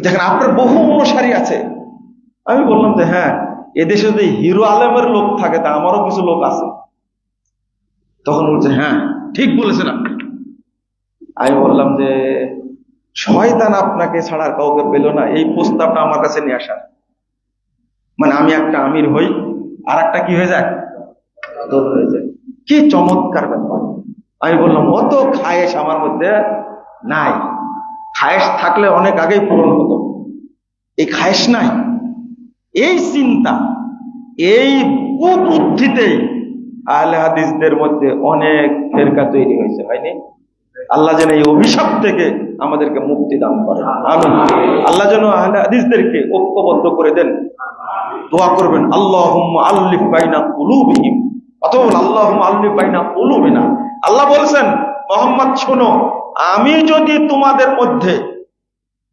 দেখেন আপনার বহু অনুসারী আছে। আমি বললাম যে হ্যাঁ, এদেশে যদি হিরো আলমের লোক থাকে তা আমারও কিছু লোক আছে। তখন বলছে হ্যাঁ ঠিক বলেছেন আপনি। আমি বললাম যে শয়তান আপনাকে ছাড়া আর কাউকে পেল না এই প্রস্তাবটা আমার কাছে নিয়ে আসার, মানে আমি একটা আমির হই আর একটা কি হয়ে যায়, দল হয়ে যায়। কি চমৎকার ব্যাপার। আমি বললাম অত খায়েশ আমার মধ্যে নাই, খায়েশ থাকলে অনেক আগেই পূরণ হতো, এই খায়েশ নাই। এই চিন্তা, এই কুবুদ্ধিতেই আহলে হাদিসদের মধ্যে অনেক ফেরকা তৈরি হয়েছে, হয়নি? আল্লাহ যেন এই অভিশাপ থেকে আমাদেরকে মুক্তি দান করেন, আমিন। আল্লাহ যেন আহলে হাদিসদেরকে ঐক্যবদ্ধ করে দেন। দোয়া করবেন আল্লাহুম্মা আল্লিফ বাইনা কুলুবিহিম, অথবা আল্লাহুম্মা আল্লিফ বাইনা কুলুবিনা। আল্লাহ বলেছেন মুহাম্মদ শোনো, আমি যদি তোমাদের মধ্যে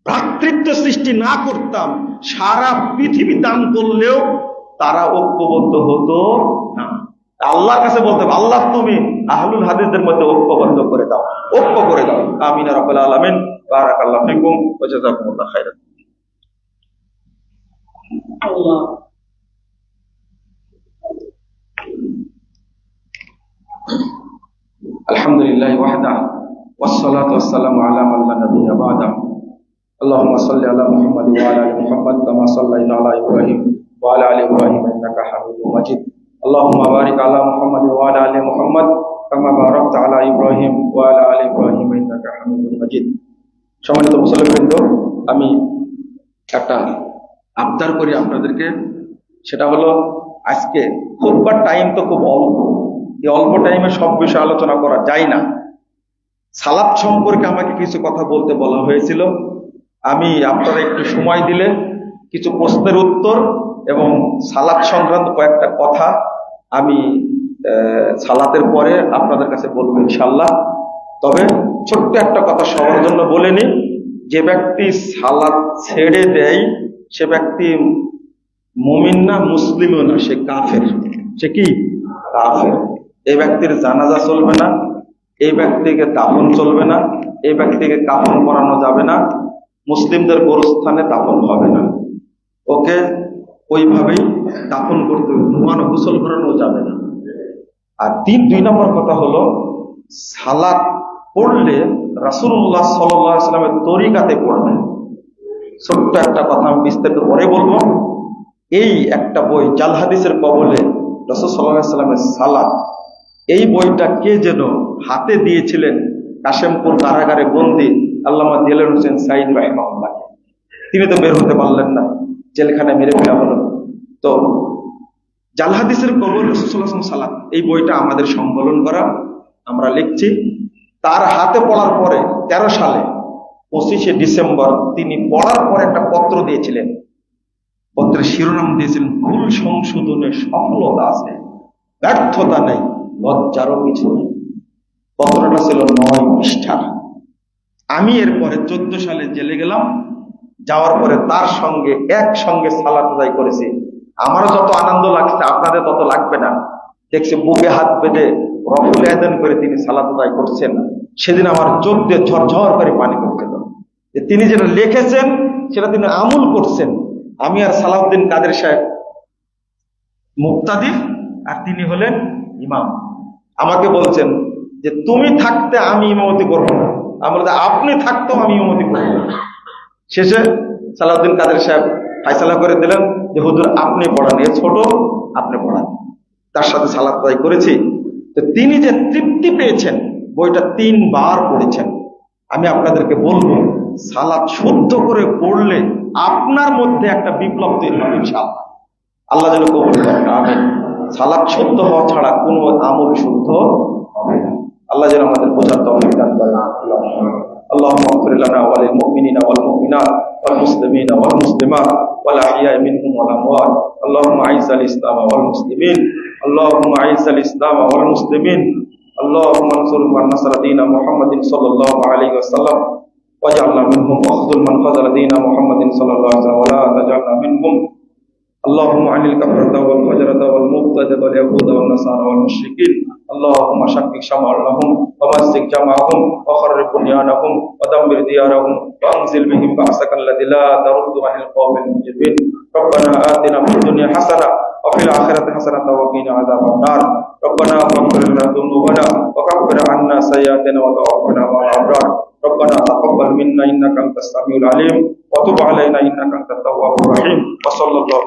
ভ্রাতৃত্ব সৃষ্টি না করতাম, সারা পৃথিবী দান করলেও তারা ঐক্যবদ্ধ হতো না। আল্লাহর কাছে বলতে হবে আল্লাহ তুমি আহলুল হাদিসদের মধ্যে ঐক্যবদ্ধ করে দাও, ঐক্য করে দাও। আমিন ইয়া রাব্বাল আলামিন। বারাকাল্লাহু ফিকুম ওয়া জাযাকুমুল্লাহু খাইরান। আল্লাহ আলহামদুলিল্লাহ ওয়াহদা ওয়াসসালাতু ওয়াসসালামু আলা মান লা নাবিয়্যা বা'দা। আল্লাহুম্মা সাল্লি আলা মুহাম্মাদ ওয়া আলা আলি মুহাম্মাদ কামা সাল্লাইতা আলা ইব্রাহিম ওয়া আলা আলি ইব্রাহিম ইন্নাকা হামিদুম মাজিদ। আল্লাহুম্মা বারিক আলা মুহাম্মাদ ওয়া আলা আলি মুহাম্মাদ কামা বারাকতা আলা ইব্রাহিম ওয়া আলা আলি ইব্রাহিম ইন্নাকা হামিদুম মাজিদ। সম্মানিত মুসলিমবৃন্দ, আমি একটা আবদার করি আপনাদেরকে, সেটা হলো আজকে খুতবার টাইম তো খুব অল্প, এই অল্প টাইমে সব বিষয় আলোচনা করা যায় না। সালাত সম্পর্কে আমাকে কিছু কথা বলতে বলা হয়েছিল, আমি আপনারা একটু সময় দিলে কিছু প্রশ্নের উত্তর এবং সালাত সংক্রান্ত কয়েকটা কথা আমি সালাতের পরে আপনাদের কাছে বলবো ইনশাল্লাহ। তবে ছোট্ট একটা কথা সবার জন্য বলে নিই, যে ব্যক্তি সালাত ছেড়ে দেয় সে ব্যক্তি মুমিন না, মুসলিমও না, সে কাফের। সে কি? কাফের। এই ব্যক্তির জানাজা চলবে না, এই ব্যক্তিকে দাফন চলবে না, এই ব্যক্তিকে কাফন পরানো যাবে না, মুসলিমদের গোরস্থানে দাফন হবে না, ওকে ওইভাবেই দাফন করতে হবে, ধোঁয়ানো গোসল করানো যাবে না। আর দুই নম্বর কথা হলো সালাত পড়লে রাসূলুল্লাহ সাল্লাল্লাহু আলাইহি ওয়াসাল্লামের তরিকাতে পড়বেন। ছোট্ট একটা কথা আমি বিস্তারিত পরে বলবো। এই একটা বই জাল হাদিসের কবলে রাসূল সাল্লাল্লাহু আলাইহি ওয়াসাল্লামের সালাত, এই বইটা কে যেন হাতে দিয়েছিলেন কাশেমপুর কারাগারে বন্দী আল্লামা দেলোয়ার হোসেন সাঈদ রাহিমাহুল্লাহকে। তিনি তো বের হতে পারলেন না, জেলখানায় মেরে ফেলা হলো। তো জাল হাদিসের কবর রাসূল সাল্লাল্লাহু আলাইহি ওয়াসাল্লাম সালাত, এই বইটা আমাদের সংকলন করা, আমরা লিখছি। তার হাতে পড়ার পরে 13 সালে 25শে ডিসেম্বর তিনি পড়ার পরে একটা পত্র দিয়েছিলেন পত্রের শিরোনাম দিয়েছেন ভুল সংশোধনের সফলতা আছে, ব্যর্থতা নেই, লজ্জারও কিছু নেই। পত্রটা ছিল 9 পৃষ্ঠা। আমি এরপরে 14 সালে জেলে গেলাম, যাওয়ার পরে তার সঙ্গে একসঙ্গে সালাত আদায় করেছি। আমারও যত আনন্দ লাগছে আপনাদের তত লাগবে না। দেখছি বুকে হাত বেঁধে রফুল আযান করে তিনি সালাত আদায় করছেন। সেদিন আমার চোখ দিয়ে ঝরঝর করে পানি পড়ছিল, যে তিনি যেটা লিখেছেন সেটা তিনি আমল করছেন। আমি আর সালাউদ্দিন কাদের সাহেব মুক্তাদি, আর তিনি হলেন ইমাম। আমাকে বলছেন যে তুমি থাকতে আমি ইমামতি করবো না, আমি বলতে আপনি থাকতেও আমি ইমামতি করবো না। শেষে সালাউদ্দিন কাদের সাহেব ফায়সালা করে দিলেন যে হুজুর আপনি পড়ান, এ ছোট, আপনি পড়ান। তার সাথে সালাত আদায় করেছি। তো তিনি যে তৃপ্তি পেয়েছেন, বইটা 3 বার পড়েছেন। আমি আপনাদেরকে বলবো, সালাত শুদ্ধ করে পড়লে আপনার মধ্যে একটা বিপ্লব তৈরি হবে ইনশাআল্লাহ। আল্লাহ যেন কবুল করেন, আমিন। সালাত শুদ্ধ হওয়া ছাড়া কোনো আমল শুদ্ধ হবে না। আল্লাহ যেন আমাদের বোঝার তৌফিক দান করেন। اللهم اغفر لنا وللمؤمنين والمؤمنات والمسلمين والمسلمات والأحياء منهم والأموات. اللهم أعز الإسلام والمسلمين، اللهم أعز الإسلام والمسلمين، اللهم انصر من نصر دين محمد صلى الله عليه وسلم واجعلنا منهم، واخذل من خذل دين محمد صلى الله عليه وسلم ولا تجعلنا منهم. اللهم عن الكفرة والفجرة والمبتدة واليهود والنصارى والمشركين، اللهم شكك شمعهم ومسك جمعهم وخرب بنيانهم ودمر ديارهم وانزل بهم بأسك الذي لا ترد عن القوم المجرمين. ربنا آتنا في الدنيا حسنة وفي الآخرة حسنة وقنا عذاب النار. ربنا اغفر لنا ذنوبنا وكفر عنا سيئاتنا وتوفنا مع الأبرار. ربنا تقبل منا إنك أنت السميع العليم وتب علينا إنك أنت التواب الرحيم. وصلى الله